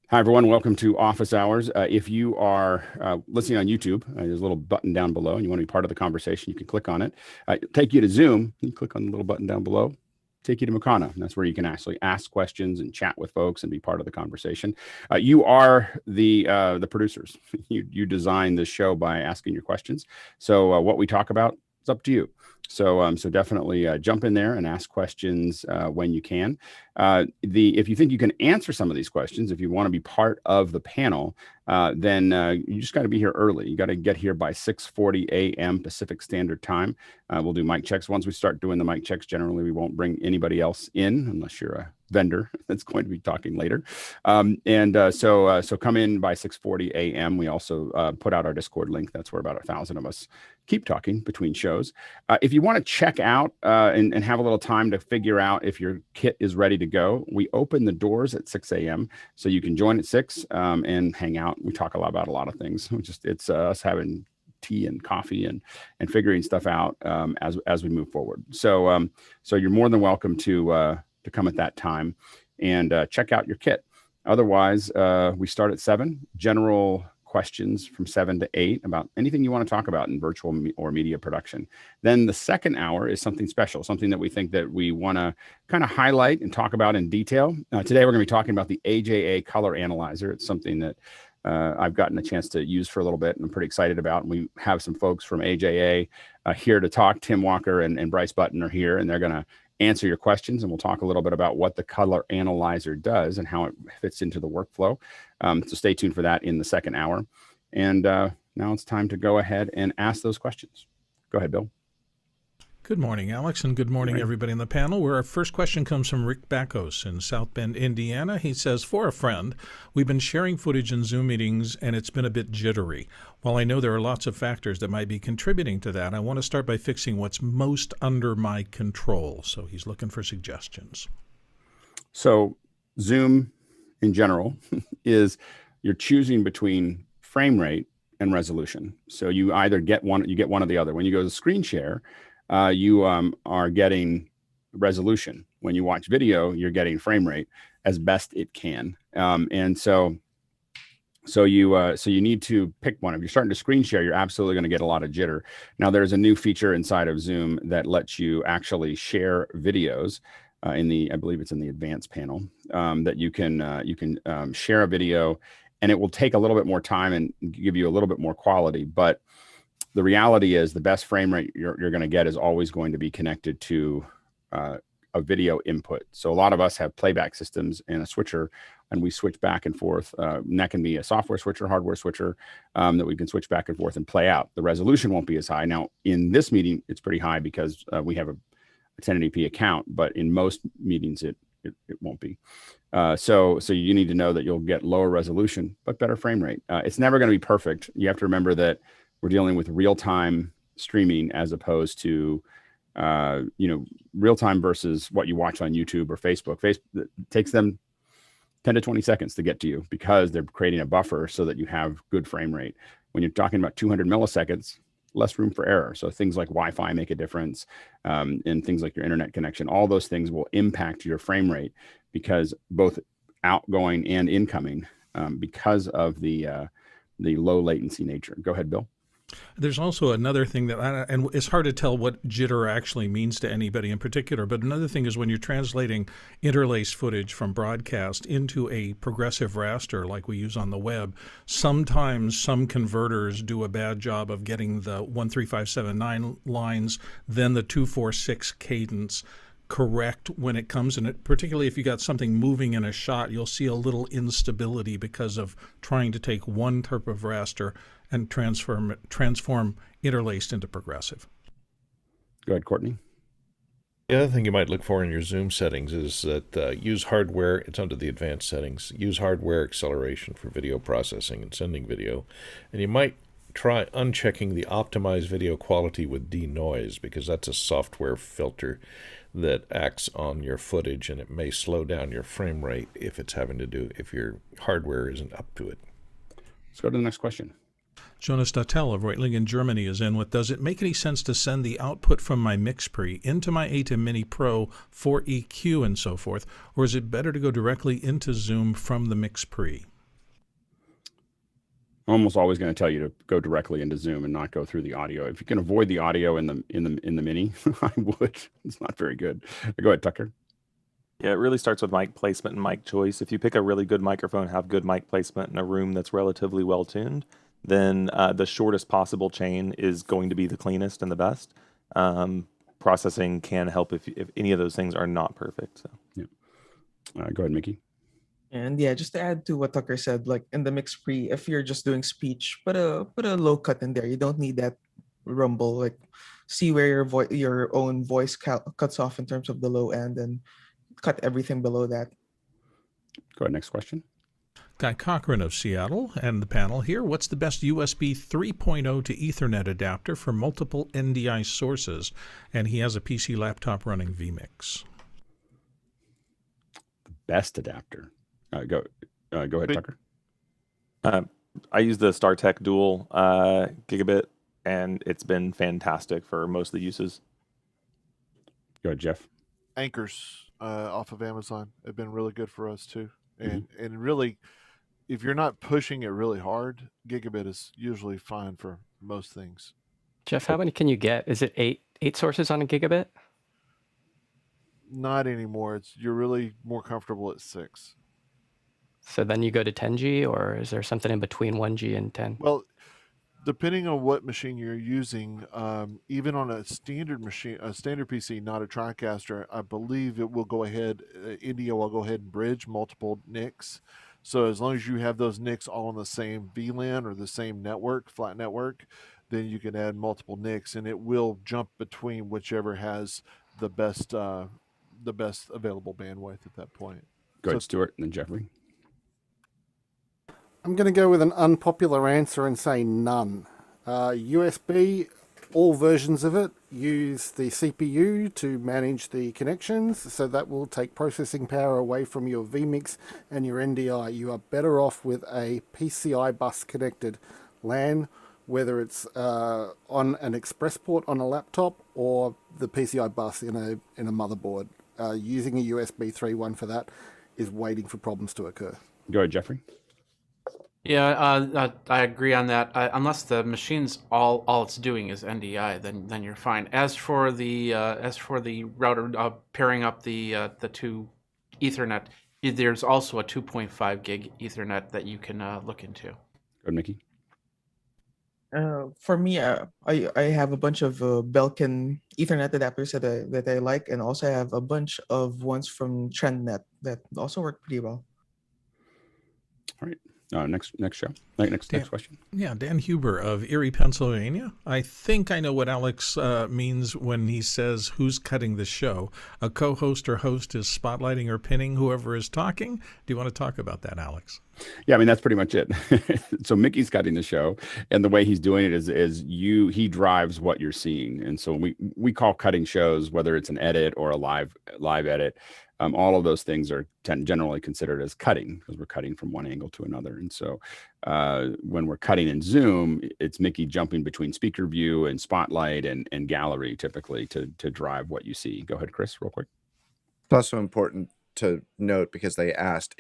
Hi, everyone. Welcome to Office Hours. If you are listening on YouTube, there's a little button down below and you want to be part of the conversation, you can click on it. Take you to Zoom. You click on the little button down below, take you to Makana. And that's where you can actually ask questions and chat with folks and be part of the conversation. You are the producers. You design the show by asking your questions. So what we talk about, it's up to you. So definitely jump in there and ask questions when you can. If you think you can answer some of these questions, if you want to be part of the panel, then you just got to be here early. You got to get here by 6:40 a.m. Pacific Standard Time. We'll do mic checks. Once we start doing the mic checks, generally we won't bring anybody else in unless you're a vendor that's going to be talking later. So come in by 6:40 a.m. We also put out our Discord link. That's where about 1,000 of us keep talking between shows. If you want to check out and have a little time to figure out if your kit is ready to go, we open the doors at 6 a.m. So you can join at 6 and hang out. We talk about a lot of things. It's us having tea and coffee and figuring stuff out as we move forward. So you're more than welcome to come at that time and check out your kit. Otherwise, we start at 7. General questions from 7 to 8 about anything you want to talk about in virtual or media production. Then the second hour is something special, something that we think that we want to kind of highlight and talk about in detail. Today, we're going to be talking about the AJA color analyzer. It's something that I've gotten a chance to use for a little bit and I'm pretty excited about. And we have some folks from AJA here to talk. Tim Walker and Bryce Button are here, and they're going to answer your questions, and we'll talk a little bit about what the color analyzer does and how it fits into the workflow. So stay tuned for that in the second hour. And now it's time to go ahead and ask those questions. Go ahead, Bill. Good morning, Alex, and good morning, everybody in the panel. Where our first question comes from Rick Backos in South Bend, Indiana. He says, for a friend, we've been sharing footage in Zoom meetings, and it's been a bit jittery. While I know there are lots of factors that might be contributing to that, I want to start by fixing what's most under my control. So he's looking for suggestions. So Zoom, in general, is you're choosing between frame rate and resolution. So you either get one or the other. When you go to screen share, you are getting resolution. When you watch video, you're getting frame rate as best it can. So you need to pick one. If you're starting to screen share, you're absolutely going to get a lot of jitter. Now, there's a new feature inside of Zoom that lets you actually share videos I believe it's in the advanced panel, that you can share a video, and it will take a little bit more time and give you a little bit more quality. But the reality is the best frame rate you're going to get is always going to be connected to a video input. So a lot of us have playback systems and a switcher, and we switch back and forth. And that can be a software switcher, hardware switcher, that we can switch back and forth and play out. The resolution won't be as high. Now, in this meeting, it's pretty high because we have a 1080p account, but in most meetings, it won't be. So you need to know that you'll get lower resolution, but better frame rate. It's never going to be perfect. You have to remember that we're dealing with real-time streaming as opposed to, real-time versus what you watch on YouTube or Facebook. It takes them 10 to 20 seconds to get to you because they're creating a buffer so that you have good frame rate. When you're talking about 200 milliseconds, less room for error. So things like Wi-Fi make a difference, and things like your internet connection. All those things will impact your frame rate because both outgoing and incoming, because of the low latency nature. Go ahead, Bill. There's also another thing and it's hard to tell what jitter actually means to anybody in particular, but another thing is when you're translating interlaced footage from broadcast into a progressive raster like we use on the web, sometimes some converters do a bad job of getting the 13579 lines, then the 246 cadence correct when it comes in it. Particularly if you got something moving in a shot, you'll see a little instability because of trying to take one type of raster and transform interlaced into progressive. Go ahead, Courtney. The other thing you might look for in your Zoom settings is that use hardware. It's under the advanced settings. Use hardware acceleration for video processing and sending video. And you might try unchecking the optimized video quality with denoise, because that's a software filter that acts on your footage, and it may slow down your frame rate if your hardware isn't up to it. Let's go to the next question. Jonas Dattel of Reutlingen, Germany is in with, does it make any sense to send the output from my Mixpre into my Atem Mini Pro for EQ and so forth, or is it better to go directly into Zoom from the Mixpre? I'm almost always going to tell you to go directly into Zoom and not go through the audio. If you can avoid the audio in the mini, I would. It's not very good. Go ahead, Tucker. Yeah, it really starts with mic placement and mic choice. If you pick a really good microphone, have good mic placement in a room that's relatively well tuned, then the shortest possible chain is going to be the cleanest and the best. Processing can help if any of those things are not perfect. So. Yeah. Go ahead, Mickey. And yeah, just to add to what Tucker said, like in the Mixpre, if you're just doing speech, put a low cut in there. You don't need that rumble. Like, see where your own voice cuts off in terms of the low end, and cut everything below that. Go ahead, next question. Guy Cochran of Seattle and the panel here. What's the best USB 3.0 to Ethernet adapter for multiple NDI sources? And he has a PC laptop running vMix. The best adapter. Go ahead, Tucker. I use the StarTech Dual gigabit, and it's been fantastic for most of the uses. Go ahead, Jeff. Anchors off of Amazon have been really good for us too, and really, if you're not pushing it really hard, gigabit is usually fine for most things. Jeff, how many can you get? Is it eight sources on a gigabit? Not anymore. You're really more comfortable at 6. So then you go to 10G, or is there something in between 1G and 10? Well, depending on what machine you're using, even on a standard machine, a standard PC, not a TriCaster, I believe it will go ahead, India will go ahead and bridge multiple NICs. So as long as you have those NICs all on the same VLAN or the same network, flat network, then you can add multiple NICs, and it will jump between whichever has the best available bandwidth at that point. Go ahead, Stuart, and then Jeffrey. I'm going to go with an unpopular answer and say none. USB, all versions of it, use the CPU to manage the connections, so that will take processing power away from your vMix and your NDI. You are better off with a PCI bus connected LAN, whether it's on an express port on a laptop or the PCI bus in a motherboard. Using a USB 3.1 for that is waiting for problems to occur. Go ahead, Jeffrey. Yeah, I agree on that. Unless the machine's all it's doing is NDI, then you're fine. As for the router pairing up the two Ethernet, there's also a 2.5 gig Ethernet that you can look into. Go ahead, Mickey. For me, I have a bunch of Belkin Ethernet adapters that I like, and also I have a bunch of ones from TrendNet that also work pretty well. All right. Next show. Next question. Yeah, Dan Huber of Erie, Pennsylvania. I think I know what Alex means when he says who's cutting the show. A co-host or host is spotlighting or pinning whoever is talking. Do you want to talk about that, Alex? Yeah, I mean, that's pretty much it. So Mickey's cutting the show, and the way he's doing it is he drives what you're seeing. And so we call cutting shows, whether it's an edit or a live edit, all of those things are generally considered as cutting, because we're cutting from one angle to another. And so when we're cutting in Zoom, it's Mickey jumping between speaker view and spotlight and gallery typically to drive what you see. Go ahead, Chris, real quick. It's also important to note, because they asked,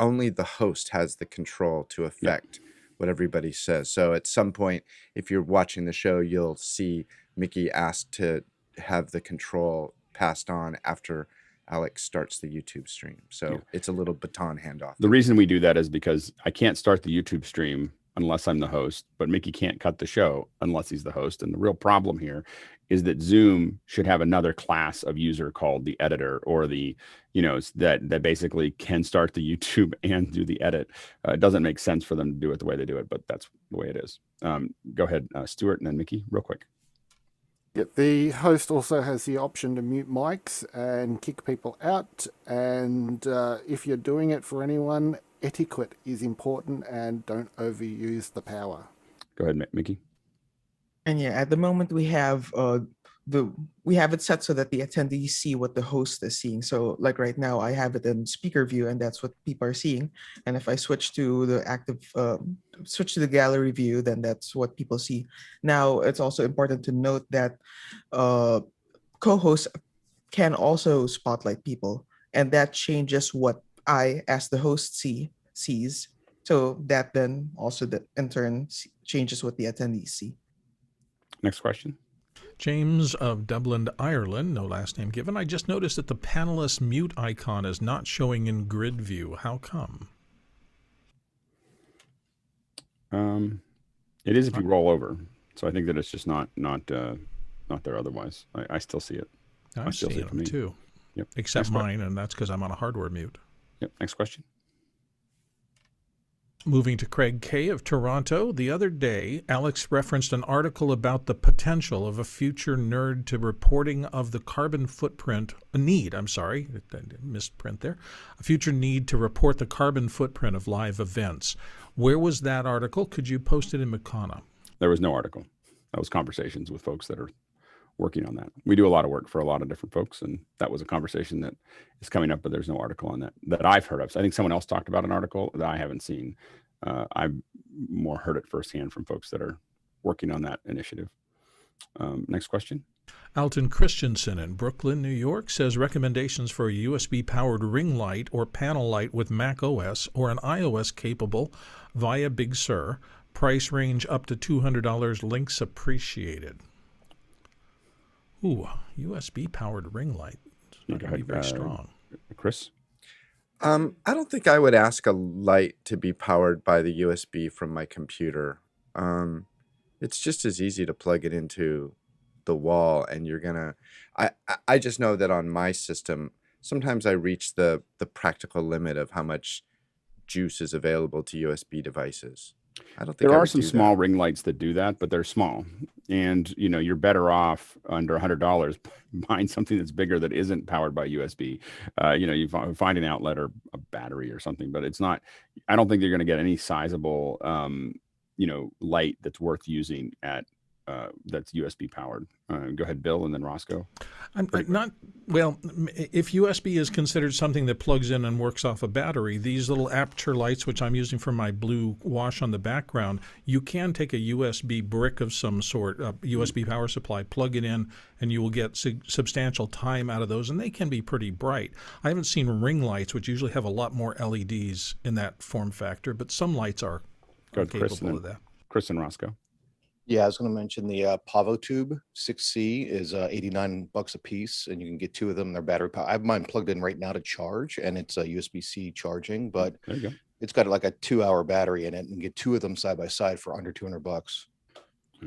only the host has the control to affect what everybody says. So at some point, if you're watching the show, you'll see Mickey asked to have the control passed on after Alex starts the YouTube stream. So it's a little baton handoff. The reason we do that is because I can't start the YouTube stream unless I'm the host, but Mickey can't cut the show unless he's the host. And the real problem here is that Zoom should have another class of user called the editor, or the, that basically can start the YouTube and do the edit. It doesn't make sense for them to do it the way they do it, but that's the way it is. Go ahead, Stuart, and then Mickey, real quick. Yep, the host also has the option to mute mics and kick people out. And if you're doing it for anyone, etiquette is important, and don't overuse the power. Go ahead, Mickey. And yeah, at the moment we have it set so that the attendees see what the host is seeing. So like right now, I have it in speaker view, and that's what people are seeing. And if I switch to the gallery view, then that's what people see. Now, it's also important to note that co-hosts can also spotlight people, and that changes what I, as the host, sees. So that then also that in turn changes what the attendees see. Next question. James of Dublin, Ireland, no last name given. I just noticed that the panelist mute icon is not showing in grid view. How come? It is if you roll over. So I think that it's just not there otherwise. I still see it. I still see see it for me. them too. Yep. Except Next mine, and that's because I'm on a hardware mute. Yep. Next question. Moving to Craig K. of Toronto. The other day, Alex referenced an article about the potential of a future nerd to reporting of the carbon footprint, a misprint there, a future need to report the carbon footprint of live events. Where was that article? Could you post it in Makana? There was no article. That was conversations with folks that are working on that. We do a lot of work for a lot of different folks, and that was a conversation that is coming up, but there's no article on that I've heard of. So I think someone else talked about an article that I haven't seen. I've more heard it firsthand from folks that are working on that initiative. Next question. Alton Christensen in Brooklyn, New York says recommendations for a USB-powered ring light or panel light with macOS or an iOS capable via Big Sur. Price range up to $200. Links appreciated. Ooh, USB-powered ring light. It's not going to be very strong. Chris? I don't think I would ask a light to be powered by the USB from my computer. It's just as easy to plug it into the wall, and you're gonna. I just know that on my system, sometimes I reach the practical limit of how much juice is available to USB devices. I don't think there I are would some do small that. ring lights that do that, but they're small, and you're better off under $100 buying something that's bigger that isn't powered by USB. You find an outlet or a battery or something, but it's not. I don't think you're going to get any sizable, light that's worth using at that's USB powered. Go ahead, Bill, and then Roscoe. If USB is considered something that plugs in and works off a battery, these little aperture lights, which I'm using for my blue wash on the background, you can take a USB brick of some sort, a USB power supply, plug it in, and you will get substantial time out of those, and they can be pretty bright. I haven't seen ring lights, which usually have a lot more LEDs in that form factor, but some lights are capable of that. Chris and Roscoe. Yeah, I was going to mention the PavoTube 6C is $89 a piece, and you can get two of them. They're battery powered. I have mine plugged in right now to charge, and it's a USB-C charging, but there you go. It's got like a 2-hour battery in it, and you can get two of them side by side for under $200.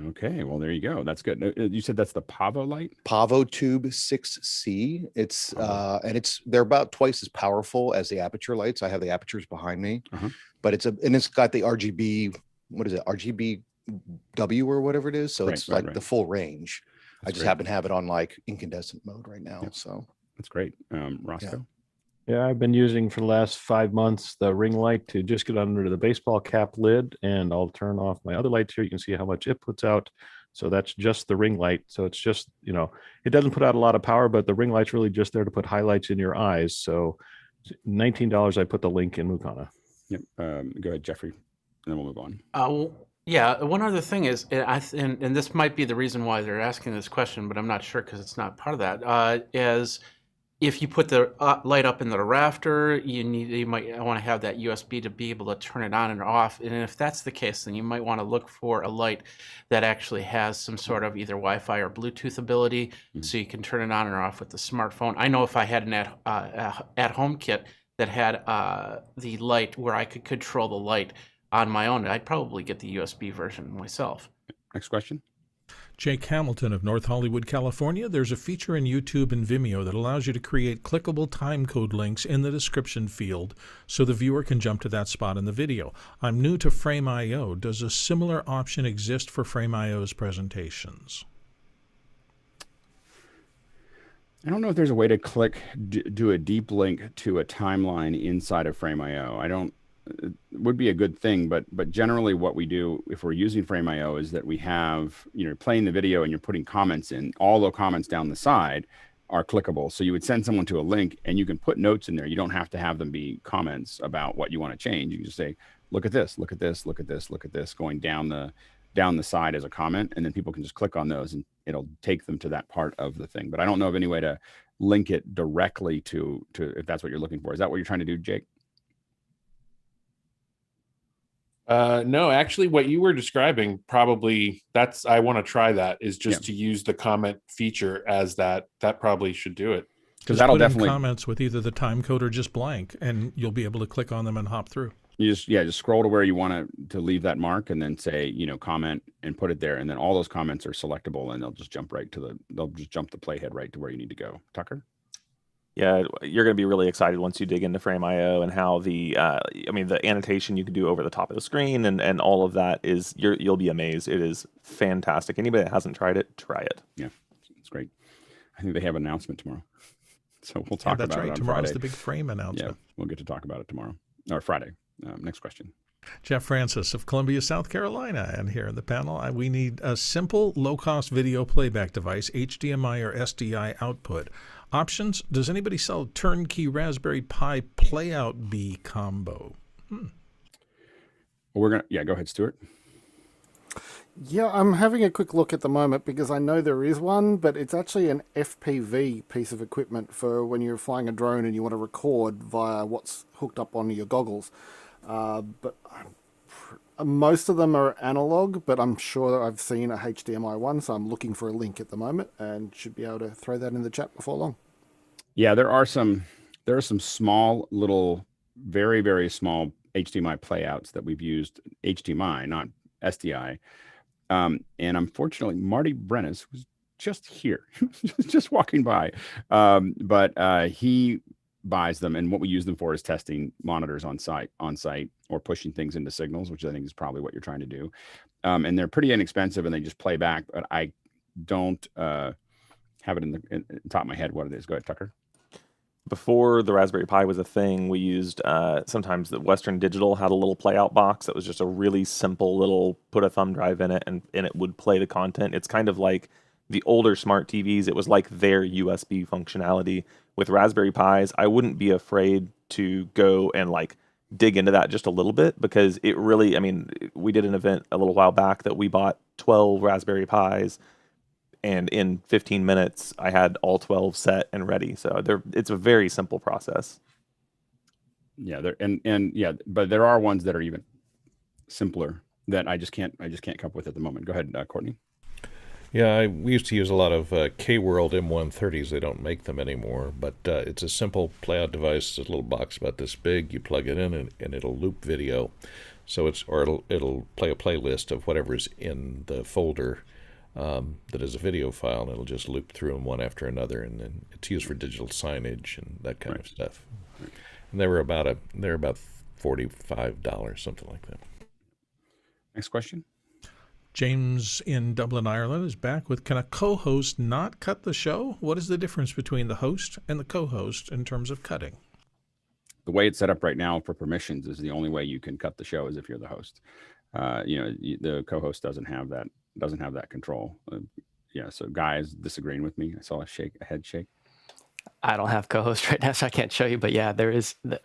Okay, well there you go. That's good. You said that's the Pavo light? PavoTube 6C. It's they're about twice as powerful as the aperture lights. I have the apertures behind me, but it's got the RGB. What is it? RGBW or whatever it is. So it's like the full range. I just happen to have it on like incandescent mode right now. Yep. So that's great. Roscoe. Yeah, I've been using for the last 5 months the ring light to just get under the baseball cap lid, and I'll turn off my other lights here. You can see how much it puts out. So that's just the ring light. So it's just, it doesn't put out a lot of power, but the ring light's really just there to put highlights in your eyes. So $19, I put the link in Mukana. Yep. Go ahead, Jeffrey, and then we'll move on. Yeah, one other thing is, and this might be the reason why they're asking this question, but I'm not sure because it's not part of that, is if you put the light up in the rafter, you might want to have that USB to be able to turn it on and off. And if that's the case, then you might want to look for a light that actually has some sort of either Wi-Fi or Bluetooth ability, so you can turn it on and off with the smartphone. I know if I had an at-home kit that had the light where I could control the light on my own, I'd probably get the USB version myself. Next question. Jake Hamilton of North Hollywood, California. There's a feature in YouTube and Vimeo that allows you to create clickable timecode links in the description field so the viewer can jump to that spot in the video. I'm new to Frame.io. Does a similar option exist for Frame.io's presentations? I don't know if there's a way to do a deep link to a timeline inside of Frame.io. It would be a good thing, but generally what we do if we're using Frame.io is that we have, you're playing the video and you're putting comments in. All the comments down the side are clickable. So you would send someone to a link and you can put notes in there. You don't have to have them be comments about what you want to change. You can just say, look at this, look at this, look at this, look at this, going down the side as a comment, and then people can just click on those and it'll take them to that part of the thing. But I don't know of any way to link it directly to if that's what you're looking for. Is that what you're trying to do, Jake? No, actually, what you were describing, probably I want to try that, is just to use the comment feature as that. That probably should do it. Because that'll definitely comments with either the time code or just blank, and you'll be able to click on them and hop through. You just scroll to where you want to leave that mark, and then say, comment and put it there, and then all those comments are selectable, and they'll just jump the playhead right to where you need to go. Tucker? Yeah, you're going to be really excited once you dig into Frame.io and how the annotation you can do over the top of the screen and all of that you'll be amazed. It is fantastic. Anybody that hasn't tried it, try it. Yeah, it's great. I think they have an announcement tomorrow, so we'll talk about it on Tomorrow's Friday. The big Frame announcement. Yeah, we'll get to talk about it tomorrow or Friday. Next question. Jeff Francis of Columbia, South Carolina, and here in the panel, we need a simple, low-cost video playback device, HDMI or SDI output. Options: does anybody sell turnkey Raspberry Pi Playout B combo? Well, we're gonna go ahead, Stuart. Yeah, I'm having a quick look at the moment because I know there is one, but it's actually an FPV piece of equipment for when you're flying a drone and you want to record via what's hooked up on your goggles. But most of them are analog, but I'm sure that I've seen a HDMI one, so I'm looking for a link at the moment and should be able to throw that in the chat before long. Yeah, there are some small little, very, very small HDMI playouts that we've used, HDMI, not SDI. And unfortunately, Marty Brennis was just here, just walking by. But he buys them, and what we use them for is testing monitors on site or pushing things into signals, which I think is probably what you're trying to do. And they're pretty inexpensive, and they just play back, but I don't have it in the top of my head what it is. Go ahead, Tucker. Before the Raspberry Pi was a thing, we used sometimes the Western Digital had a little playout box that was just a really simple little put a thumb drive in it and it would play the content. It's kind of like the older smart TVs. It was like their USB functionality. With Raspberry Pis, I wouldn't be afraid to go and dig into that just a little bit, because it really, we did an event a little while back that we bought 12 Raspberry Pis, and in 15 minutes I had all 12 set and ready. So it's a very simple process. Yeah, but there are ones that are even simpler that I just can't come up with at the moment. Go ahead, Courtney. Yeah, we used to use a lot of K-World M130s. They don't make them anymore, but it's a simple playout device. It's a little box about this big. You plug it in, and it'll loop video. So it'll play a playlist of whatever's in the folder that is a video file, and it'll just loop through them one after another. And then it's used for digital signage and that kind of stuff. And they're about $45, something like that. Next question. James in Dublin, Ireland is back with, can a co-host not cut the show? What is the difference between the host and the co-host in terms of cutting? The way it's set up right now for permissions is the only way you can cut the show is if you're the host. The co-host doesn't have that control. So Guy is disagreeing with me. I saw a head shake. I don't have co-host right now, so I can't show you, but yeah, there is, if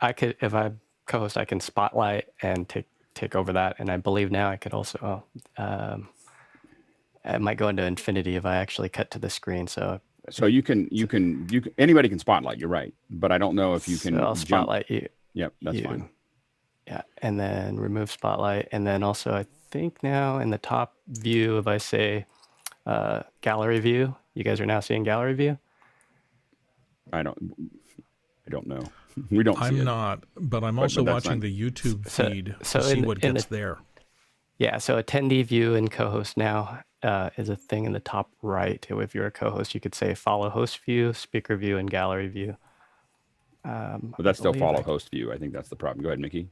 I co-host, I can spotlight and take over that, and I believe now I could also I might go into infinity if I actually cut to the screen. So you can anybody can spotlight, you're right, but I don't know if you can. So I'll spotlight you. Yep, that's fine. Yeah, and then remove spotlight, and then also I think now in the top view, if I say gallery view, you guys are now seeing gallery view. I don't know. We don't. I'm not, but I'm also watching the YouTube feed to see what gets there. Yeah, so attendee view and co-host now is a thing in the top right. If you're a co-host, you could say follow host view, speaker view, and gallery view. But that's still follow host view. I think that's the problem. Go ahead, Mickey.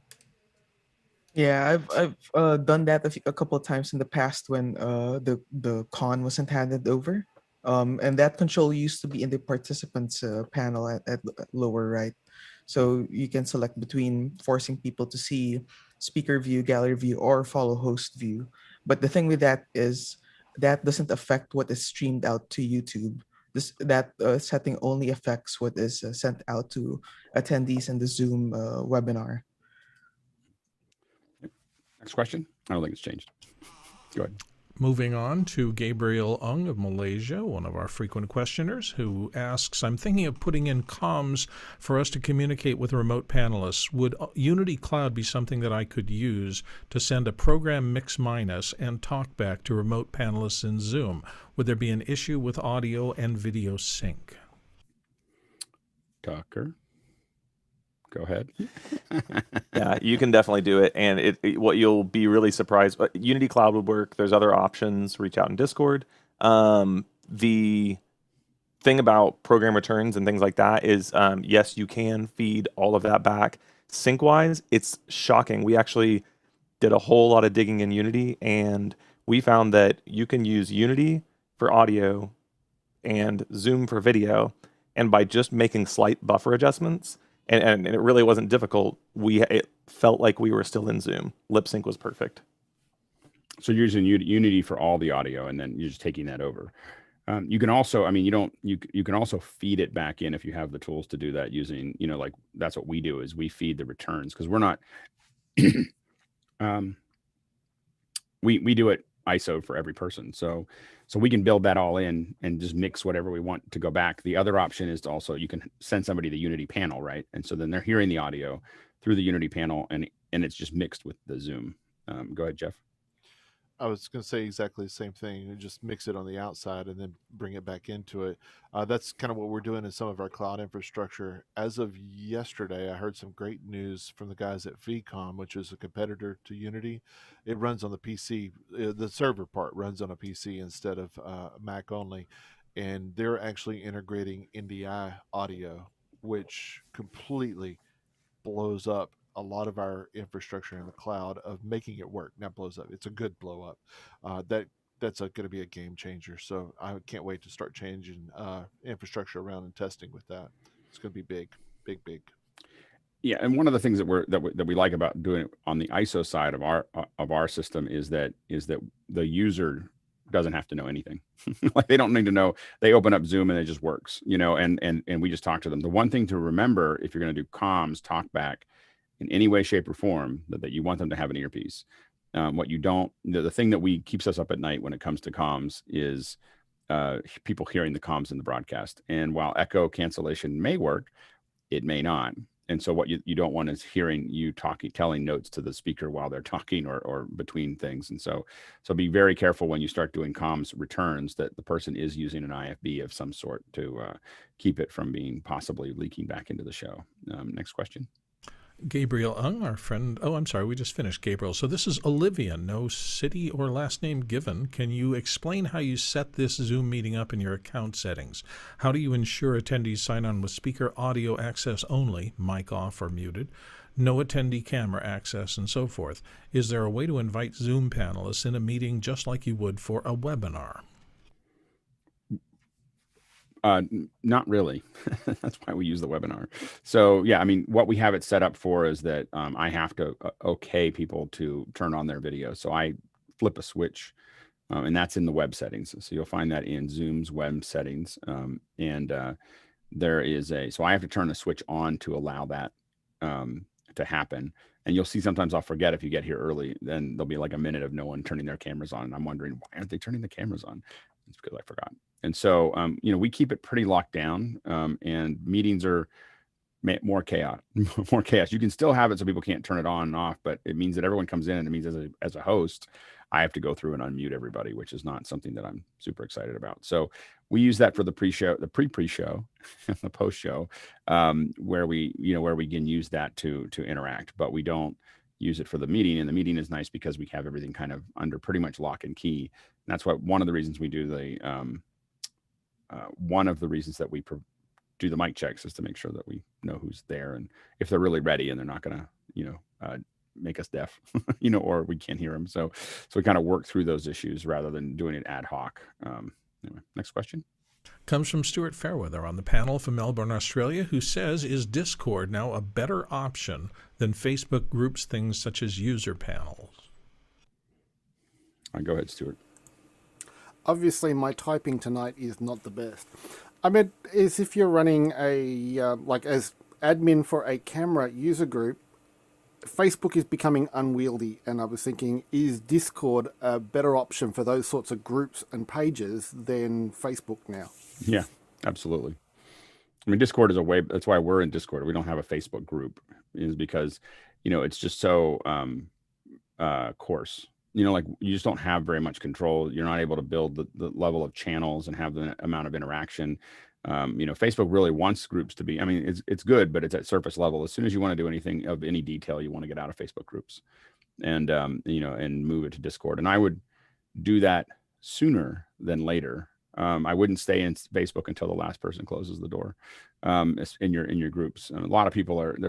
Yeah, I've done that a couple of times in the past when the con wasn't handed over. And that control used to be in the participants panel at lower right. So you can select between forcing people to see speaker view, gallery view, or follow host view. But the thing with that is that doesn't affect what is streamed out to YouTube. That setting only affects what is sent out to attendees in the Zoom webinar. Next question. I don't think it's changed. Go ahead. Moving on to Gabriel Ung of Malaysia, one of our frequent questioners, who asks, I'm thinking of putting in comms for us to communicate with remote panelists. Would Unity Cloud be something that I could use to send a program mix minus and talkback to remote panelists in Zoom? Would there be an issue with audio and video sync? Tucker, go ahead. Yeah, you can definitely do it. And what you'll be really surprised, Unity Cloud would work. There's other options. Reach out in Discord. The thing about program returns and things like that is, yes, you can feed all of that back. Sync-wise, it's shocking. We actually did a whole lot of digging in Unity, and we found that you can use Unity for audio and Zoom for video. And by just making slight buffer adjustments, and it really wasn't difficult, it felt like we were still in Zoom. Lip sync was perfect. So you're using Unity for all the audio, and then you're just taking that over. You can also, I mean, you can also feed it back in if you have the tools to do that using, like that's what we do is we feed the returns, because we're not, we do it ISO for every person. So we can build that all in and just mix whatever we want to go back. The other option is to also, you can send somebody the Unity panel, right? And so then they're hearing the audio through the Unity panel, and it's just mixed with the Zoom. Go ahead, Jeff. I was going to say exactly the same thing. You just mix it on the outside and then bring it back into it. That's kind of what we're doing in some of our cloud infrastructure. As of yesterday, I heard some great news from the guys at VCom, which is a competitor to Unity. It runs on the PC. The server part runs on a PC instead of Mac only. And they're actually integrating NDI audio, which completely blows up a lot of our infrastructure in the cloud of making it work. Not blows up, it's a good blow up. That's going to be a game changer. So I can't wait to start changing infrastructure around and testing with that. It's going to be big. Yeah, and one of the things that we like about doing it on the ISO side of our system is that the user doesn't have to know anything. Like they don't need to know. They open up Zoom and it just works, and we just talk to them. The one thing to remember if you're going to do comms, talkback in any way, shape, or form, that you want them to have an earpiece. What you don't, the thing that keeps us up at night when it comes to comms is people hearing the comms in the broadcast. And while echo cancellation may work, it may not. And so what you don't want is hearing you telling notes to the speaker while they're talking or between things. And so be very careful when you start doing comms returns that the person is using an IFB of some sort to keep it from being possibly leaking back into the show. Next question. Gabriel Ung, our friend. Oh, I'm sorry. We just finished Gabriel. So this is Olivia, no city or last name given. Can you explain how you set this Zoom meeting up in your account settings? How do you ensure attendees sign on with speaker audio access only, mic off or muted, no attendee camera access, and so forth? Is there a way to invite Zoom panelists in a meeting just like you would for a webinar? Not really. That's why we use the webinar. So yeah, I mean, what we have it set up for is that I have to okay people to turn on their video. So I flip a switch, and that's in the web settings. So you'll find that in Zoom's web settings. There is so I have to turn the switch on to allow that to happen. And you'll see sometimes I'll forget if you get here early, then there'll be like a minute of no one turning their cameras on. And I'm wondering, why aren't they turning the cameras on? It's because I forgot. And so, we keep it pretty locked down, and meetings are more chaos. You can still have it so people can't turn it on and off, but it means that everyone comes in, and it means as a host, I have to go through and unmute everybody, which is not something that I'm super excited about. So we use that for the pre-show, the pre-show, the post-show, where we can use that to interact, but we don't use it for the meeting. And the meeting is nice because we have everything kind of under pretty much lock and key. And that's one of the reasons we do one of the reasons that we do the mic checks is to make sure that we know who's there and if they're really ready and they're not going to, make us deaf, or we can't hear them. So we kind of work through those issues rather than doing it ad hoc. Anyway, next question. Comes from Stuart Fairweather on the panel from Melbourne, Australia, who says, is Discord now a better option than Facebook groups things such as user panels? Go ahead, Stuart. Obviously, my typing tonight is not the best. I mean, if you're running a, as admin for a camera user group, Facebook is becoming unwieldy, and I was thinking, is Discord a better option for those sorts of groups and pages than Facebook now? Yeah, absolutely. I mean, Discord is a way. That's why we're in Discord. We don't have a Facebook group, is because, it's just so coarse. Like you just don't have very much control. You're not able to build the level of channels and have the amount of interaction. Facebook really wants groups to be, I mean, it's good, but it's at surface level. As soon as you want to do anything of any detail, you want to get out of Facebook groups and, and move it to Discord. And I would do that sooner than later. I wouldn't stay in Facebook until the last person closes the door in your groups. And there's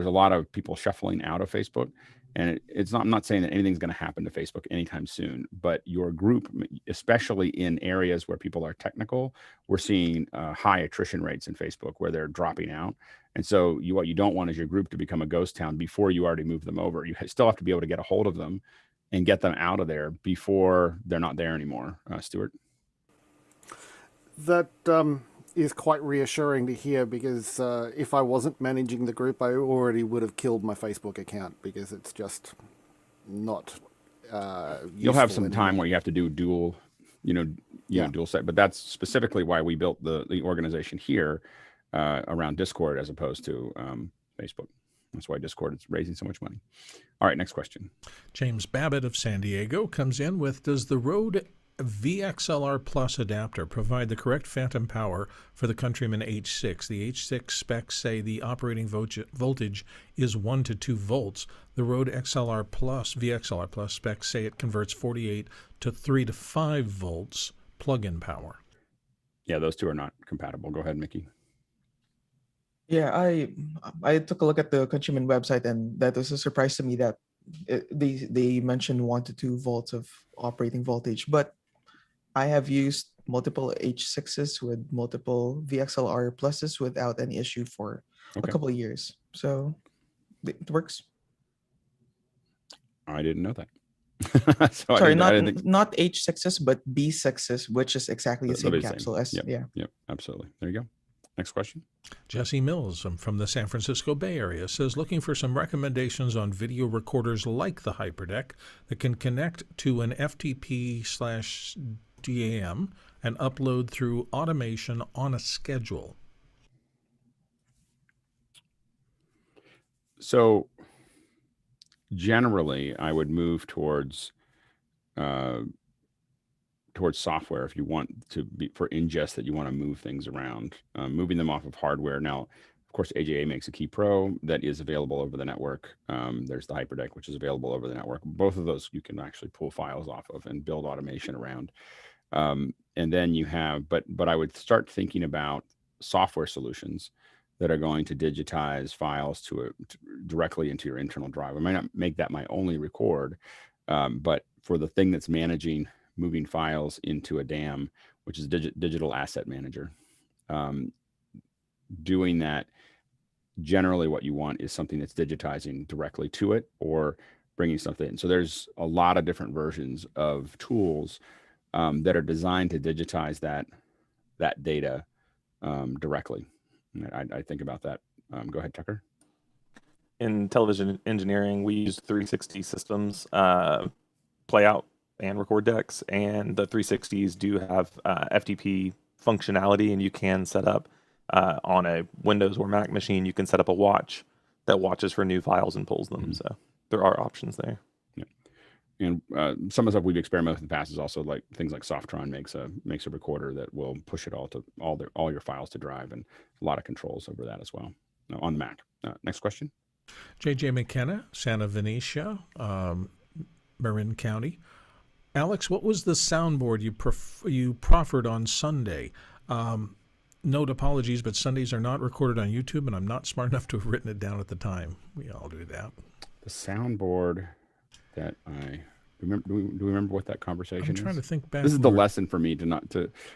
a lot of people shuffling out of Facebook. And I'm not saying that anything's going to happen to Facebook anytime soon, but your group, especially in areas where people are technical, we're seeing high attrition rates in Facebook where they're dropping out. And so what you don't want is your group to become a ghost town before you already move them over. You still have to be able to get a hold of them and get them out of there before they're not there anymore. Stuart? That is quite reassuring to hear, because if I wasn't managing the group, I already would have killed my Facebook account, because it's just not You'll have some time where you have to do dual set, but that's specifically why we built the organization here around Discord as opposed to Facebook. That's why Discord is raising so much money. All right, next question. James Babbitt of San Diego comes in with, does the Rode VXLR Plus adapter provide the correct phantom power for the Countryman H6? The H6 specs say the operating voltage is 1 to 2 volts. The Rode VXLR Plus specs say it converts 48 to 3 to 5 volts plug-in power. Yeah, those two are not compatible. Go ahead, Mickey. Yeah, I took a look at the Countryman website, and that was a surprise to me that they mentioned 1 to 2 volts of operating voltage. But I have used multiple H6s with multiple VXLR pluses without any issue for a couple of years. So it works. I didn't know that. Sorry, not H6s, but B6s, which is exactly the same capsule as. Yep, absolutely. There you go. Next question. Jesse Mills from the San Francisco Bay Area says, looking for some recommendations on video recorders like the Hyperdeck that can connect to an FTP/DAM and upload through automation on a schedule. So generally, I would move towards software if you want to be for ingest, that you want to move things around, moving them off of hardware. Now, of course, AJA makes a Key Pro that is available over the network. There's the Hyperdeck, which is available over the network. Both of those you can actually pull files off of and build automation around. And then you have, but I would start thinking about software solutions that are going to digitize files directly into your internal drive. I might not make that my only record, but for the thing that's managing moving files into a DAM, which is digital asset manager. Doing that, generally what you want is something that's digitizing directly to it or bringing something in. So there's a lot of different versions of tools that are designed to digitize that data directly. I think about that. Go ahead, Tucker. In television engineering, we use 360 systems, play out and record decks, and the 360s do have FTP functionality, and you can set up on a Windows or Mac machine, you can set up a watch that watches for new files and pulls them. So there are options there. Yeah. And some of the stuff we've experimented with in the past is also like things like Softron makes a recorder that will push it all to all your files to drive, and a lot of controls over that as well on the Mac. Next question. JJ McKenna, Santa Venetia, Marin County. Alex, what was the soundboard you proffered on Sunday? Note, apologies, but Sundays are not recorded on YouTube, and I'm not smart enough to have written it down at the time. We all do that. The soundboard that I remember. Do we remember what that conversation is? I'm trying to think back. This is the lesson for me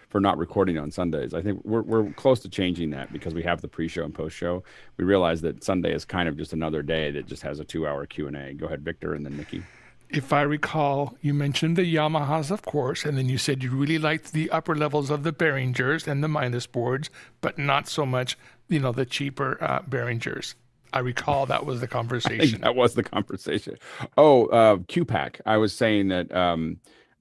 for not recording on Sundays. I think we're close to changing that because we have the pre-show and post-show. We realize that Sunday is kind of just another day that just has a 2-hour Q&A. Go ahead, Victor, and then Nikki. If I recall, you mentioned the Yamahas, of course, and then you said you really liked the upper levels of the Behringers and the Midas boards, but not so much, the cheaper Behringers. I recall that was the I think conversation. that was the conversation. Oh, QPAC. I was saying that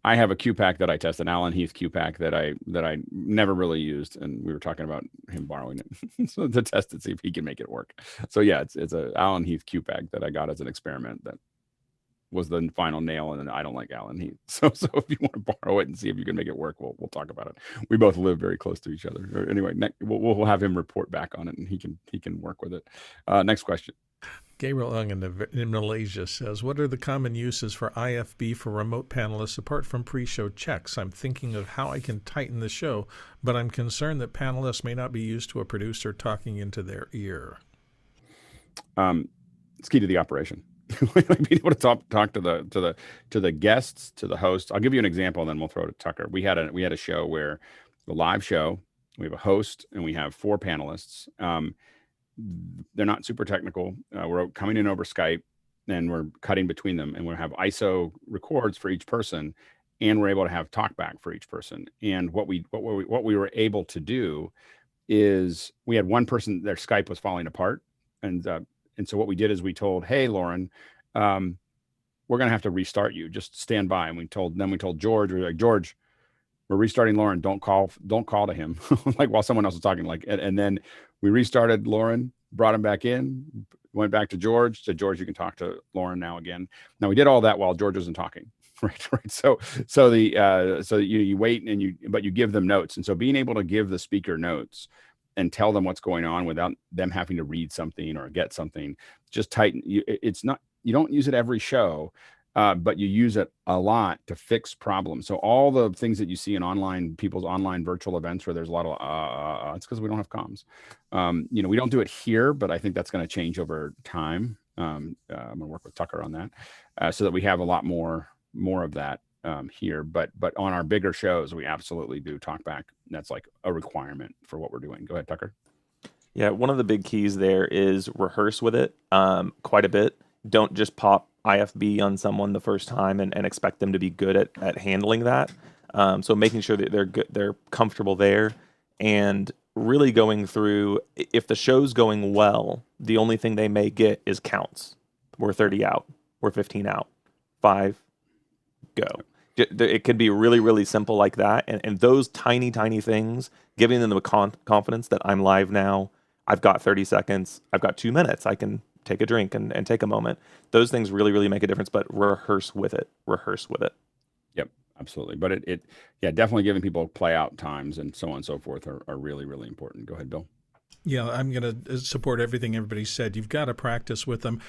I have a QPAC that I test, an Allen Heath QPAC that I never really used, and we were talking about him borrowing it so to test it, see if he can make it work. So yeah, it's a Allen Heath QPAC that I got as an experiment that was the final nail, and then I don't like Allen Heath. So if you want to borrow it and see if you can make it work, we'll talk about it. We both live very close to each other. Or anyway, we'll have him report back on it, and he can work with it. Next question. Gabriel Ung in Malaysia says, what are the common uses for IFB for remote panelists apart from pre-show checks? I'm thinking of how I can tighten the show, but I'm concerned that panelists may not be used to a producer talking into their ear. It's key to the operation. Being able to talk to the guests, to the host. I'll give you an example, and then we'll throw it to Tucker. We had a show where the live show, we have a host and we have 4 panelists. They're not super technical. We're coming in over Skype, and we're cutting between them, and we'll have ISO records for each person, and we're able to have talkback for each person. And what we were able to do is we had one person, their Skype was falling apart, and so what we did is we told, hey, Lauren, we're going to have to restart you. Just stand by. And we told George, we were like, George, we're restarting Lauren. Don't call to him like while someone else was talking. And then we restarted Lauren, brought him back in, went back to George, said, George, you can talk to Lauren now again. Now we did all that while George wasn't talking. Right. So you wait but you give them notes. And so being able to give the speaker notes and tell them what's going on without them having to read something or get something, just tighten. You don't use it every show, but you use it a lot to fix problems. So all the things that you see in people's online virtual events where there's a lot of, it's because we don't have comms. We don't do it here, but I think that's going to change over time. I'm going to work with Tucker on that so that we have a lot more of that here, but on our bigger shows, we absolutely do talkback. That's like a requirement for what we're doing. Go ahead, Tucker. Yeah, one of the big keys there is rehearse with it quite a bit. Don't just pop IFB on someone the first time and expect them to be good at handling that. So making sure that they're comfortable there, and really going through, if the show's going well, the only thing they may get is counts. We're 30 out. We're 15 out. 5, go. It could be really, really simple like that. And those tiny, tiny things, giving them the confidence that I'm live now, I've got 30 seconds, I've got 2 minutes, I can take a drink and take a moment. Those things really, really make a difference, but rehearse with it. Yep, absolutely. But definitely giving people play out times and so on and so forth are really, really important. Go ahead, Bill. Yeah, I'm going to support everything everybody said. You've got to practice with them.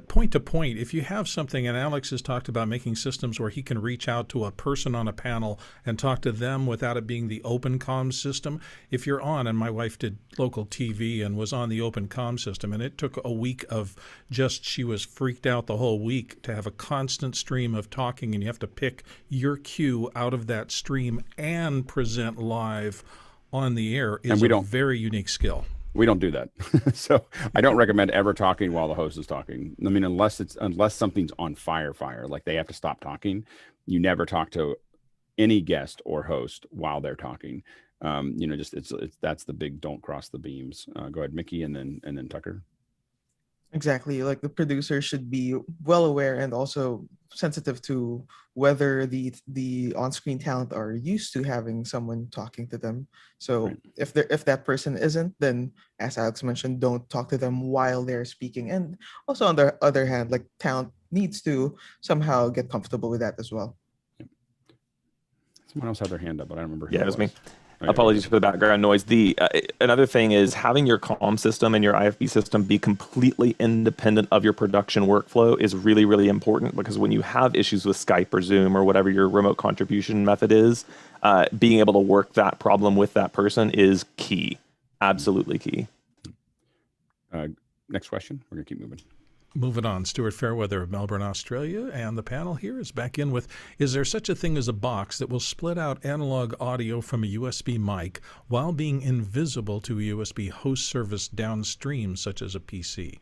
Point to point, if you have something, and Alex has talked about making systems where he can reach out to a person on a panel and talk to them without it being the open comms system. If you're on, and my wife did local TV and was on the open comm system, and it took a week of she was freaked out the whole week to have a constant stream of talking, and you have to pick your cue out of that stream and present live on the air is a very unique skill. We don't do that. So I don't recommend ever talking while the host is talking. I mean, unless something's on fire, like they have to stop talking, you never talk to any guest or host while they're talking. That's the big don't cross the beams. Go ahead, Mickey, and then Tucker. Exactly. Like the producer should be well aware and also sensitive to whether the on-screen talent are used to having someone talking to them. So right. if that person isn't, then as Alex mentioned, don't talk to them while they're speaking. And also on the other hand, like talent needs to somehow get comfortable with that as well. Someone else had their hand up, but I don't remember who it was. Me. Apologies for the background noise. Another thing is having your comm system and your IFB system be completely independent of your production workflow is really, really important, because when you have issues with Skype or Zoom or whatever your remote contribution method is, being able to work that problem with that person is key. Absolutely key. Next question. We're going to keep moving. Moving on, Stuart Fairweather of Melbourne, Australia, and the panel here is back in with, is there such a thing as a box that will split out analog audio from a USB mic while being invisible to a USB host service downstream, such as a PC?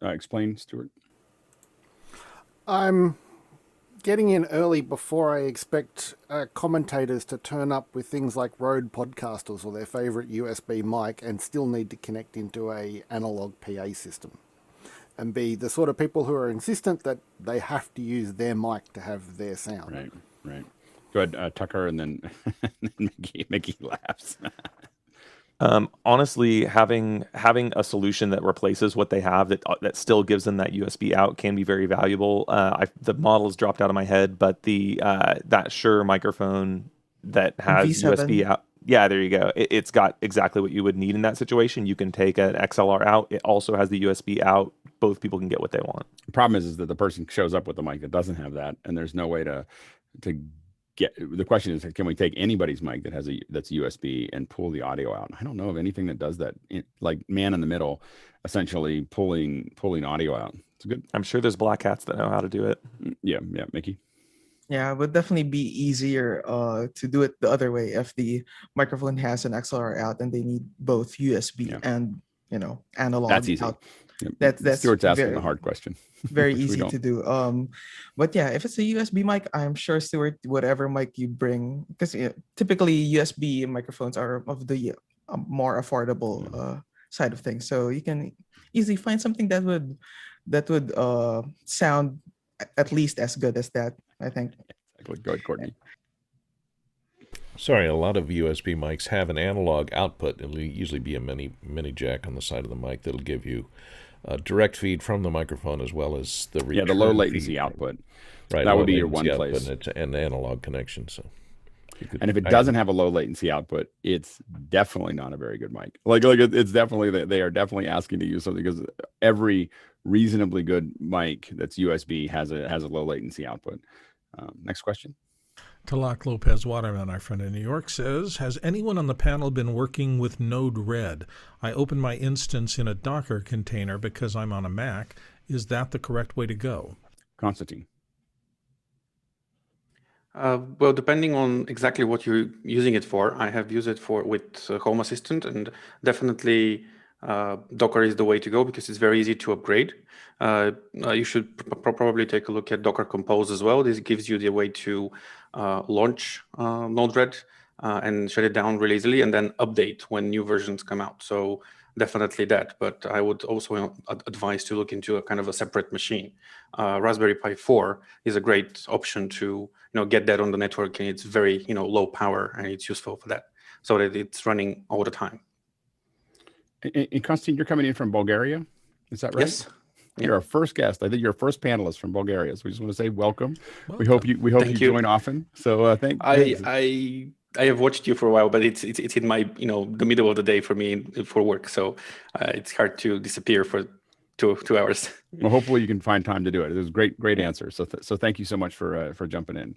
Explain, Stuart. getting in early before I expect commentators to turn up with things like Rode podcasters or their favorite USB mic and still need to connect into a analog PA system, and be the sort of people who are insistent that they have to use their mic to have their sound. Right, right. Go ahead, Tucker, and then Mickey laughs. Honestly, having a solution that replaces what they have that still gives them that USB out can be very valuable. The model has dropped out of my head, but that Shure microphone that has V7. USB out. Yeah, there you go. It's got exactly what you would need in that situation. You can take an XLR out. It also has the USB out. Both people can get what they want. The problem is that the person shows up with a mic that doesn't have that, and there's no way to get. The question is, can we take anybody's mic that that's USB and pull the audio out? I don't know of anything that does that. Like man in the middle, essentially pulling audio out. It's good. I'm sure there's black hats that know how to do it. Yeah, Mickey. Yeah, it would definitely be easier to do it the other way if the microphone has an XLR out and they need both USB and analog. That's easy. Out. Yep. That's Stuart's asking the hard question. Very easy to do. But yeah, if it's a USB mic, I'm sure Stuart, whatever mic you bring, because typically USB microphones are of the more affordable side of things. So you can easily find something that would sound at least as good as that, I think. Go ahead, Courtney. Sorry, a lot of USB mics have an analog output. It'll usually be a mini jack on the side of the mic that'll give you direct feed from the microphone as well as the the low latency output. Right, that would be your one place. And the analog connection. So, and if it doesn't have a low latency output, it's definitely not a very good mic. Like it's definitely they are definitely asking to use something, because every reasonably good mic that's USB has a low latency output. Next question. Talak Lopez Waterman, our friend in New York, says, has anyone on the panel been working with Node-RED? I opened my instance in a Docker container because I'm on a Mac. Is that the correct way to go? Constantine. Well, depending on exactly what you're using it for, I have used it with Home Assistant, and definitely Docker is the way to go because it's very easy to upgrade. You should probably take a look at Docker Compose as well. This gives you the way to launch Node-RED and shut it down really easily, and then update when new versions come out. So definitely that. But I would also advise to look into a kind of a separate machine. Raspberry Pi 4 is a great option to get that on the network, and it's very low power, and it's useful for that, so that it's running all the time. And Konstantin, you're coming in from Bulgaria, is that right? Yes. You're our first guest. I think you're our first panelist from Bulgaria. So we just want to say welcome. We hope you join often. So thanks. I have watched you for a while, but it's in my the middle of the day for me for work. So it's hard to disappear for two hours. Well, hopefully you can find time to do it. It was great answer. So thank you so much for jumping in.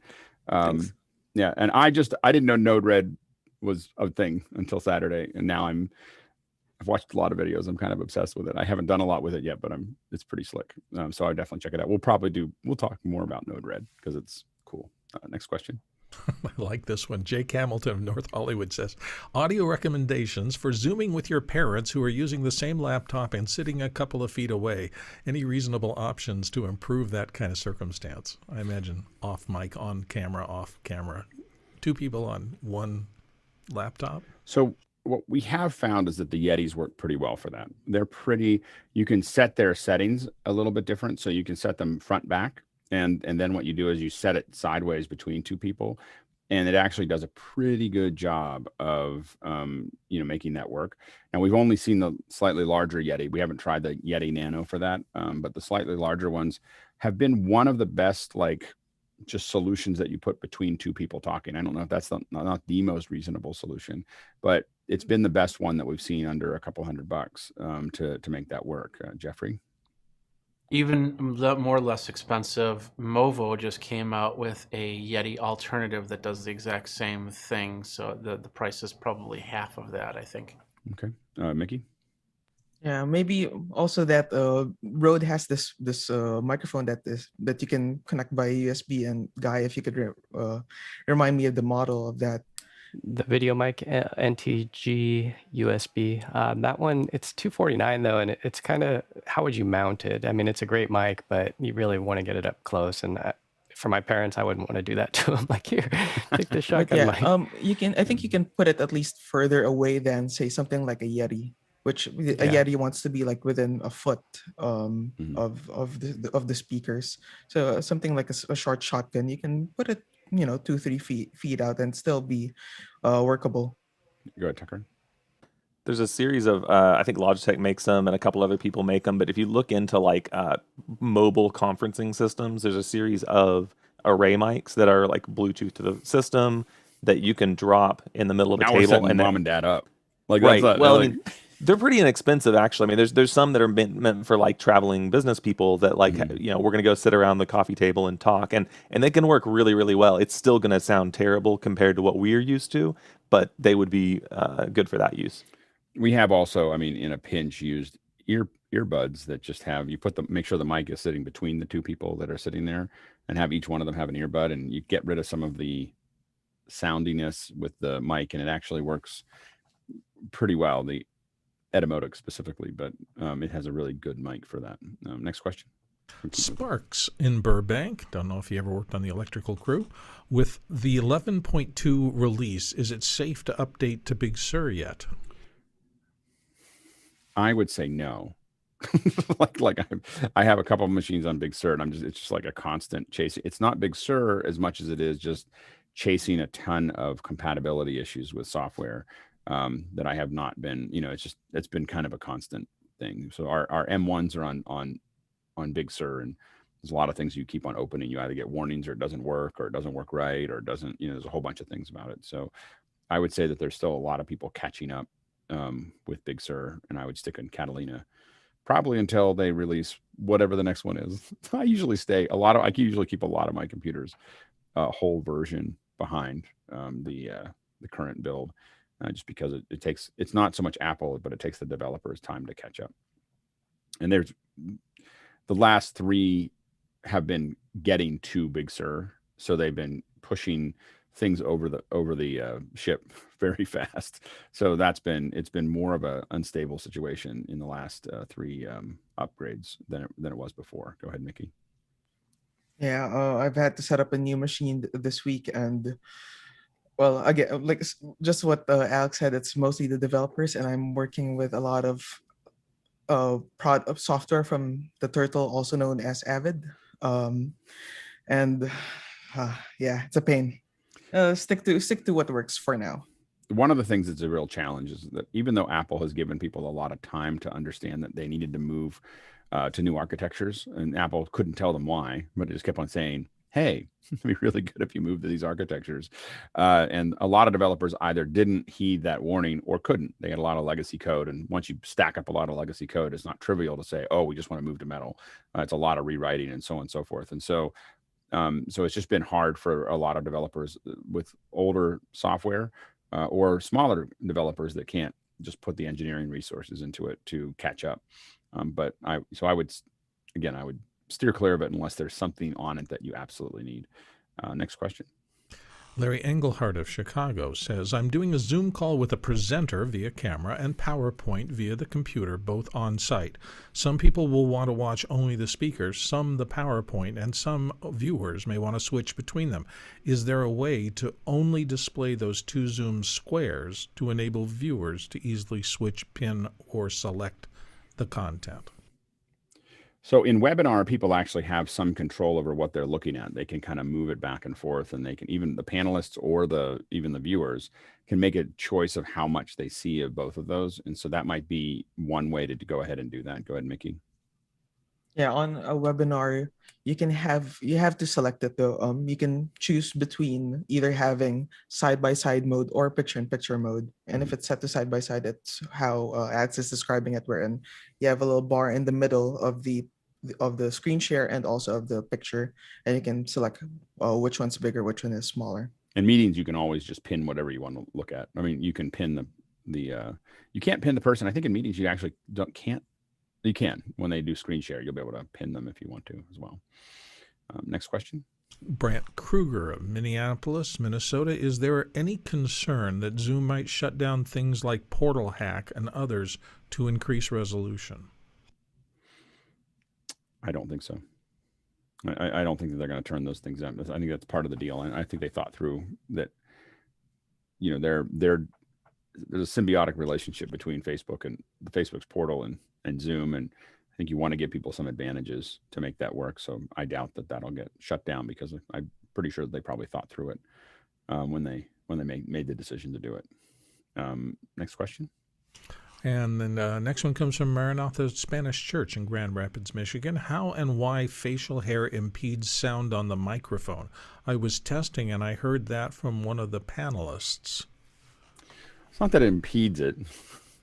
Yeah, and I didn't know Node-RED was a thing until Saturday, and now I've watched a lot of videos. I'm kind of obsessed with it. I haven't done a lot with it yet, but it's pretty slick. So I definitely check it out. We'll talk more about Node-RED because it's cool. Next question. I like this one. Jake Hamilton of North Hollywood says, audio recommendations for Zooming with your parents who are using the same laptop and sitting a couple of feet away. Any reasonable options to improve that kind of circumstance? I imagine off mic, on camera, off camera. 2 people on one laptop. So what we have found is that the Yetis work pretty well for that. You can set their settings a little bit different. So you can set them front back. And then what you do is you set it sideways between 2 people, and it actually does a pretty good job of making that work. Now we've only seen the slightly larger Yeti. We haven't tried the Yeti Nano for that, but the slightly larger ones have been one of the best just solutions that you put between 2 people talking. I don't know if that's not the most reasonable solution, but it's been the best one that we've seen under a couple $100 to make that work. Jeffrey. Even more or less expensive, Movo just came out with a Yeti alternative that does the exact same thing. So the price is probably half of that, I think. Okay. Mickey? Yeah, maybe also that Rode has this microphone that you can connect by USB. And Guy, if you could remind me of the model of that. The video mic, NTG USB. That one, it's $249 though, and it's kind of, how would you mount it? I mean, it's a great mic, but you really want to get it up close, and for my parents, I wouldn't want to do that to them. Like, here, take the But shotgun yeah, mic. you can. I think you can put it at least further away than say something like a Yeti, which a Yeah. Yeti wants to be like within a foot Mhm. of the speakers. So something like a short shotgun, you can put it 2-3 feet out and still be workable. Go ahead, Tucker. There's a series of I think Logitech makes them and a couple other people make them. But if you look into like mobile conferencing systems, there's a series of array mics that are like Bluetooth to the system that you can drop in the middle of a Now we're table setting and mom and dad up. Like right. that's Well, like, I mean, they're pretty inexpensive actually. I mean, there's some that are meant for like traveling business people that like we're gonna go sit around the coffee table and talk, and they can work really really well. It's still gonna sound terrible compared to what we're used to, but they would be good for that use. we have also, I mean, in a pinch, used earbuds that just have make sure the mic is sitting between the two people that are sitting there, and have each one of them have an earbud, and you get rid of some of the soundiness with the mic, and it actually works pretty well. The Etymotic specifically, but it has a really good mic for that. Next question. Sparks in Burbank, don't know if you ever worked on the electrical crew. With the 11.2 release, is it safe to update to Big Sur yet? I would say no. like I have a couple of machines on Big Sur, and it's just like a constant chasing. It's not Big Sur as much as it is just chasing a ton of compatibility issues with software that I have not been. It's been kind of a constant thing. So our M1s are on Big Sur, and there's a lot of things you keep on opening. You either get warnings, or it doesn't work, or it doesn't work right, or it doesn't. There's a whole bunch of things about it. So I would say that there's still a lot of people catching up with Big Sur, and I would stick in Catalina probably until they release whatever the next one is. I usually keep a lot of my computers whole version behind the current build, just because it's not so much Apple, but it takes the developers time to catch up. And there's the last 3 have been getting to Big Sur, so they've been pushing things over the ship very fast. So it's been more of a unstable situation in the last 3 upgrades than it was before. Go ahead, Mickey. Yeah, I've had to set up a new machine this week, and well, again, like just what Alex said, it's mostly the developers, and I'm working with a lot of software from the Turtle, also known as Avid, and yeah, it's a pain. Stick to what works for now. One of the things that's a real challenge is that even though Apple has given people a lot of time to understand that they needed to move to new architectures, and Apple couldn't tell them why, but it just kept on saying, hey, it'd be really good if you move to these architectures. And a lot of developers either didn't heed that warning or couldn't. They had a lot of legacy code. And once you stack up a lot of legacy code, it's not trivial to say, oh, we just want to move to metal. It's a lot of rewriting and so on and so forth. And so it's just been hard for a lot of developers with older software or smaller developers that can't just put the engineering resources into it to catch up. But I would steer clear of it unless there's something on it that you absolutely need. Next question. Larry Engelhardt of Chicago says, I'm doing a Zoom call with a presenter via camera and PowerPoint via the computer, both on site. Some people will want to watch only the speakers, some the PowerPoint, and some viewers may want to switch between them. Is there a way to only display those 2 Zoom squares to enable viewers to easily switch, pin, or select the content? So in webinar, people actually have some control over what they're looking at. They can kind of move it back and forth, and they can, even the panelists or even the viewers can make a choice of how much they see of both of those. And so that might be one way to go ahead and do that. Go ahead, Mickey. Yeah, on a webinar, you have to select it though. You can choose between either having side-by-side mode or picture-in-picture mode. And if it's set to side-by-side, that's how Alex is describing it, wherein you have a little bar in the middle of the screen share and also of the picture, and you can select which one's bigger, which one is smaller. In meetings, you can always just pin whatever you want to look at. I mean, you can pin you can't pin the person. I think in meetings you actually can't. You can. When they do screen share, you'll be able to pin them if you want to as well. Next question. Brant Kruger of Minneapolis, Minnesota. Is there any concern that Zoom might shut down things like Portal Hack and others to increase resolution? I don't think so. I don't think that they're going to turn those things up. I think that's part of the deal, and I think they thought through that. You know, there's a symbiotic relationship between Facebook and the Facebook's portal and Zoom, and I think you want to give people some advantages to make that work. So I doubt that that'll get shut down, because I'm pretty sure they probably thought through it when they made the decision to do it. Next question. And then next one comes from Maranatha Spanish Church in Grand Rapids, Michigan. How and why facial hair impedes sound on the microphone? I was testing and I heard that from one of the panelists. It's not that it impedes it.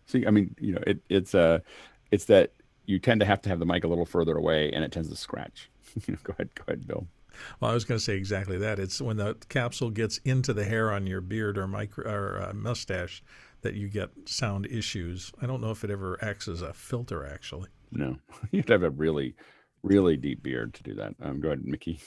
See, I mean, you know, it's that you tend to have the mic a little further away, and it tends to scratch. Go ahead, Bill. Well, I was going to say exactly that. It's when the capsule gets into the hair on your beard or mustache that you get sound issues. I don't know if it ever acts as a filter, actually. No, you have to have a really, really deep beard to do that. Go ahead, Mickey.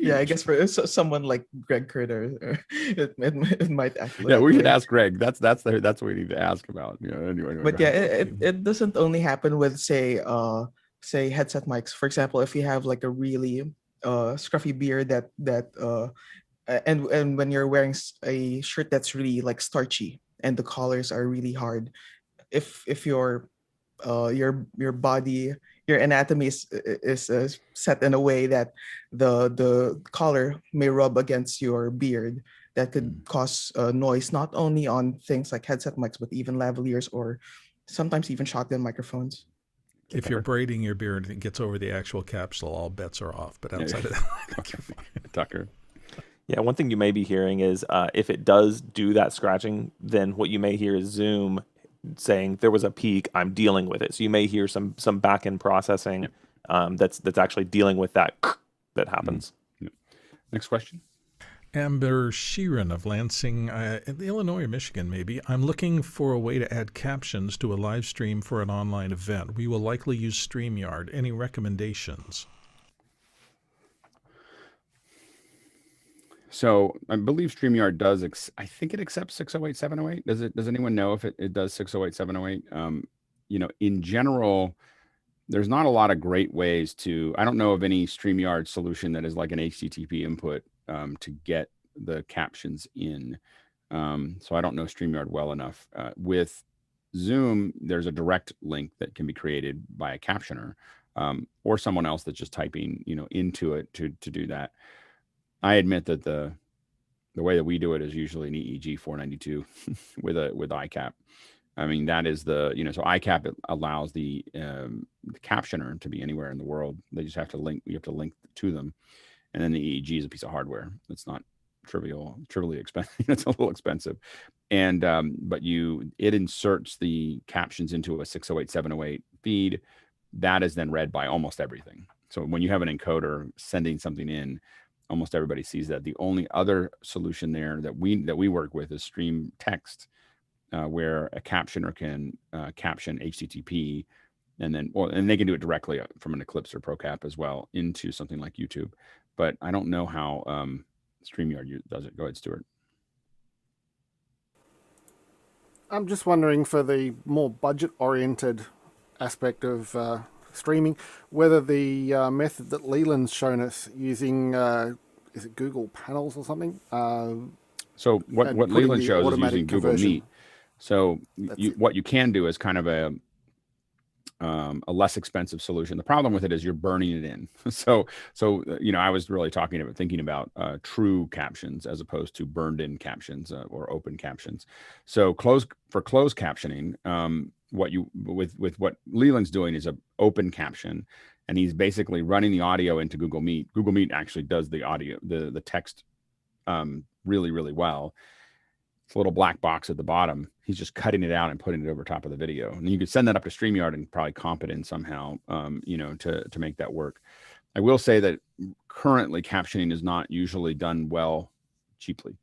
Yeah, I guess for someone like Greg Curter, it might act like. Yeah, we should ask Greg. That's what we need to ask about. You know, anyway. But yeah, it doesn't only happen with say headset mics. For example, if you have like a really scruffy beard and when you're wearing a shirt that's really like starchy and the collars are really hard, if your body, your anatomy is set in a way that the collar may rub against your beard, that could cause noise not only on things like headset mics but even lavaliers or sometimes even shotgun microphones. If you're braiding your beard and it gets over the actual capsule, all bets are off. But outside of that, Tucker. Yeah, one thing you may be hearing is if it does do that scratching, then what you may hear is Zoom saying there was a peak, I'm dealing with it. So you may hear some back-end processing that's actually dealing with that happens. Next question. Amber Sheeran of Lansing, Illinois or Michigan, maybe. I'm looking for a way to add captions to a live stream for an online event. We will likely use StreamYard. Any recommendations? So I believe StreamYard does. I think it accepts 608, 708. Does anyone know if it does 608, 708? You know, in general, there's not a lot of great ways to. I don't know of any StreamYard solution that is like an HTTP input to get the captions in. So I don't know StreamYard well enough. With Zoom, there's a direct link that can be created by a captioner or someone else that's just typing, you know, into it to do that. I admit that the way that we do it is usually an EEG 492 with iCap. I mean, that is so iCap allows the captioner to be anywhere in the world. They just have to link. You have to link to them, and then the EEG is a piece of hardware. It's not trivially expensive. It's a little expensive, and but it inserts the captions into a 608, 708 feed. That is then read by almost everything. So when you have an encoder sending something in, almost everybody sees that. The only other solution there that we work with is Stream Text, where a captioner can caption HTTP, and they can do it directly from an Eclipse or ProCap as well into something like YouTube. But I don't know how StreamYard does it. Go ahead, Stuart. I'm just wondering, for the more budget-oriented aspect of streaming, whether the method that Leland's shown us using, is it Google Panels or something? So what Leland shows is using Google conversion. Meet. So what you can do is kind of a less expensive solution. The problem with it is you're burning it in. So you know, I was really thinking about true captions as opposed to burned in captions or open captions. So closed captioning, with what Leland's doing is an open caption, and he's basically running the audio into Google Meet. Google Meet actually does the audio, the text really, really well. It's a little black box at the bottom. He's just cutting it out and putting it over top of the video. And you could send that up to StreamYard and probably comp it in somehow, to make that work. I will say that currently captioning is not usually done well cheaply.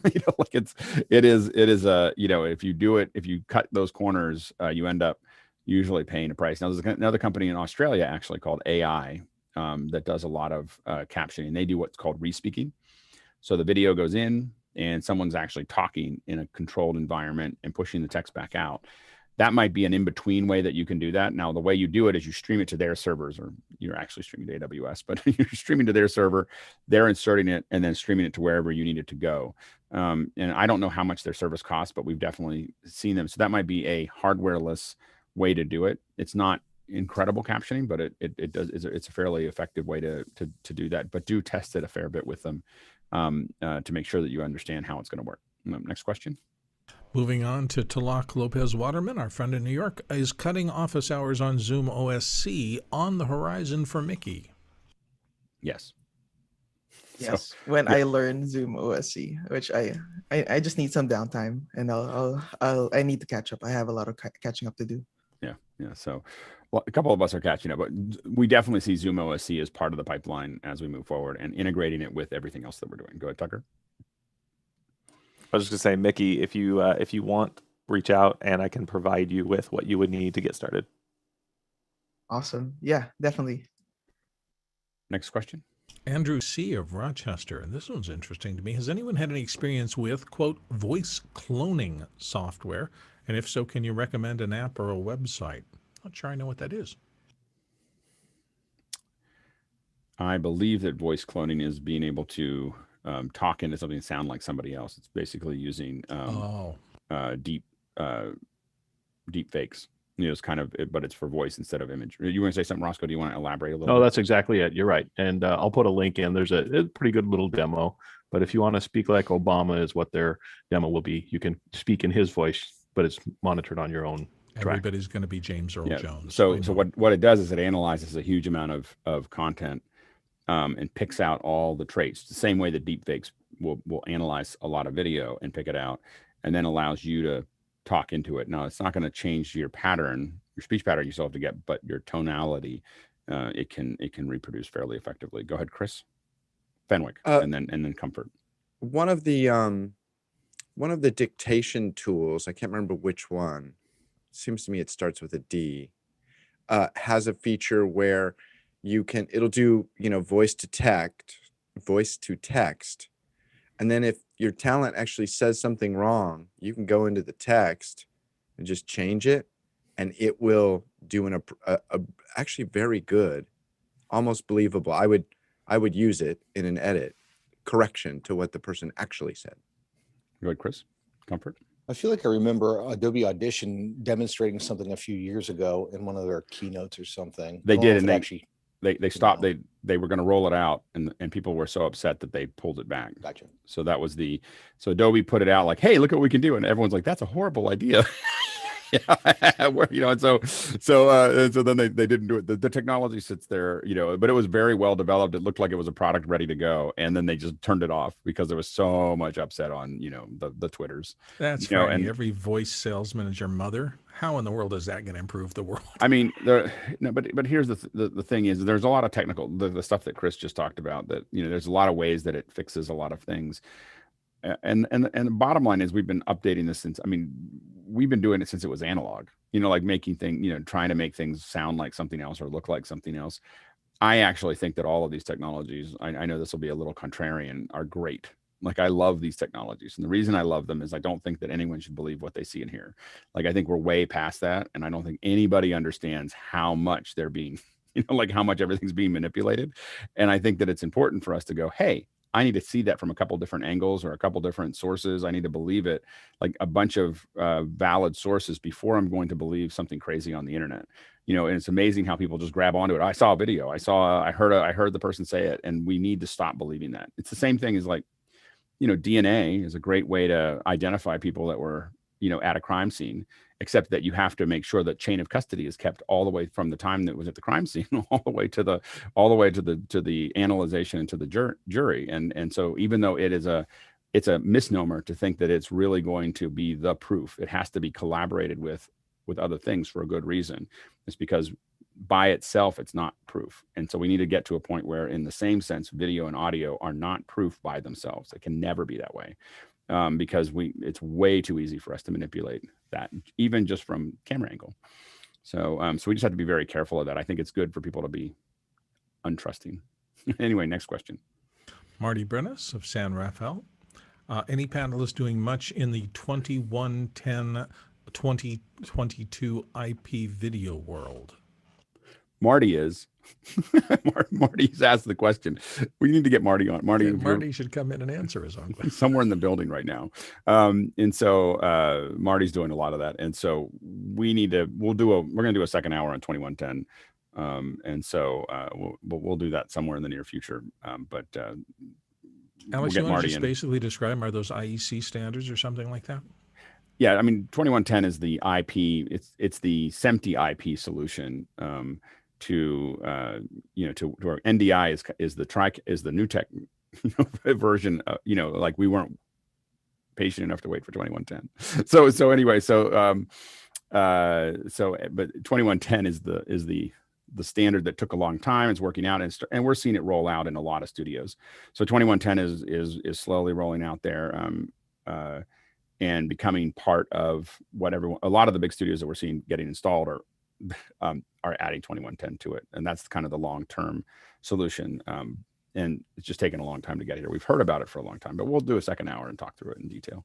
It is if you cut those corners, you end up usually paying a price. Now there's another company in Australia actually called AI that does a lot of captioning. They do what's called respeaking. So the video goes in and someone's actually talking in a controlled environment and pushing the text back out. that might be an in-between way that you can do that. Now, the way you do it is you stream it to their servers, or you're actually streaming to AWS, but you're streaming to their server, they're inserting it and then streaming it to wherever you need it to go. And I don't know how much their service costs, but we've definitely seen them. So that might be a hardware-less way to do it. It's not incredible captioning, but it's a fairly effective way to do that. But do test it a fair bit with them to make sure that you understand how it's going to work. Next question. Moving on to Talak Lopez Waterman, our friend in New York. Is cutting office hours on ZoomOSC on the horizon for Mickey? Yes. Yes, when I learn ZoomOSC, which I just need some downtime, and I need to catch up. I have a lot of catching up to do. Yeah. So, well, a couple of us are catching up, but we definitely see ZoomOSC as part of the pipeline as we move forward and integrating it with everything else that we're doing. Go ahead, Tucker. I was just gonna say, Mickey, if you want, reach out and I can provide you with what you would need to get started. Awesome. Yeah, definitely. Next question. Andrew C. of Rochester, and this one's interesting to me. Has anyone had any experience with, quote, voice cloning software? And if so, can you recommend an app or a website? Not sure I know what that is. I believe that voice cloning is being able to talk into something and sound like somebody else. It's basically using deep fakes. It's kind of, but it's for voice instead of image. You want to say something, Roscoe? Do you want to elaborate a little bit? No, that's exactly it. You're right. And I'll put a link in. There's a pretty good little demo. But if you want to speak like Obama is what their demo will be, you can speak in his voice, but it's monitored on your own track. Everybody's going to be James Earl Jones. So what it does is it analyzes a huge amount of content and picks out all the traits. The same way that deepfakes will analyze a lot of video and pick it out, and then allows you to talk into it. Now, it's not going to change your pattern, your speech pattern you still have to get, but your tonality, it can reproduce fairly effectively. Go ahead, Chris Fenwick, and then Comfort. One of the dictation tools, I can't remember which one, seems to me it starts with a D, has a feature where it'll do, voice to text. And then if your talent actually says something wrong, you can go into the text and just change it, and it will do a actually very good, almost believable. I would use it in an edit correction to what the person actually said. Go ahead, Chris. Comfort. I feel like I remember Adobe Audition demonstrating something a few years ago in one of their keynotes or something. They did, and they stopped. They were going to roll it out, and people were so upset that they pulled it back. Gotcha. So that was so Adobe put it out like, hey, look what we can do, and everyone's like, that's a horrible idea. And so then they didn't do it. The technology sits there, but it was very well developed. It looked like it was a product ready to go, and then they just turned it off because there was so much upset on the Twitters. That's right. And every voice salesman is your mother. How in the world is that going to improve the world? I mean, but here's the thing is, there's a lot of technical the stuff that Chris just talked about, that there's a lot of ways that it fixes a lot of things. And the bottom line is, we've been updating this we've been doing it since it was analog, like making things, trying to make things sound like something else or look like something else. I actually think that all of these technologies, I know this will be a little contrarian, are great. Like, I love these technologies. And the reason I love them is I don't think that anyone should believe what they see and hear. Like, I think we're way past that. And I don't think anybody understands how much they're being, like how much everything's being manipulated. And I think that it's important for us to go, hey, I need to see that from a couple different angles or a couple different sources. I need to believe it, like a bunch of valid sources, before I'm going to believe something crazy on the internet. And it's amazing how people just grab onto it. I saw a video. I heard the person say it, and we need to stop believing that. It's the same thing as, like, DNA is a great way to identify people that were, at a crime scene, except that you have to make sure that chain of custody is kept all the way from the time that was at the crime scene all the way to the analyzation and to the jury. And so, even though it's a misnomer to think that it's really going to be the proof, it has to be collaborated with other things for a good reason. It's because by itself, it's not proof. And so we need to get to a point where, in the same sense, video and audio are not proof by themselves. It can never be that way. Because it's way too easy for us to manipulate that, even just from camera angle. So we just have to be very careful of that. I think it's good for people to be untrusting. Anyway, next question. Marty Brennis of San Rafael. Any panelists doing much in the 2110 2022 IP video world? Marty is. Marty's asked the question. We need to get Marty on. Marty should come in and answer his own question. Somewhere in the building right now. And so Marty's doing a lot of that. And so we're going to do a second hour on 2110. And so we'll do that somewhere in the near future. But Alex, we'll get you want Marty to just in. basically describe, are those IEC standards or something like that? Yeah, I mean, 2110 is the IP. It's the SMPTE IP solution to our NDI is the new tech version. Like we weren't patient enough to wait for 2110. But 2110 is the standard that took a long time. It's working out, and we're seeing it roll out in a lot of studios. So 2110 is slowly rolling out there. And becoming part of a lot of the big studios that we're seeing getting installed are adding 2110 to it. And that's kind of the long-term solution. And it's just taken a long time to get here. We've heard about it for a long time, but we'll do a second hour and talk through it in detail.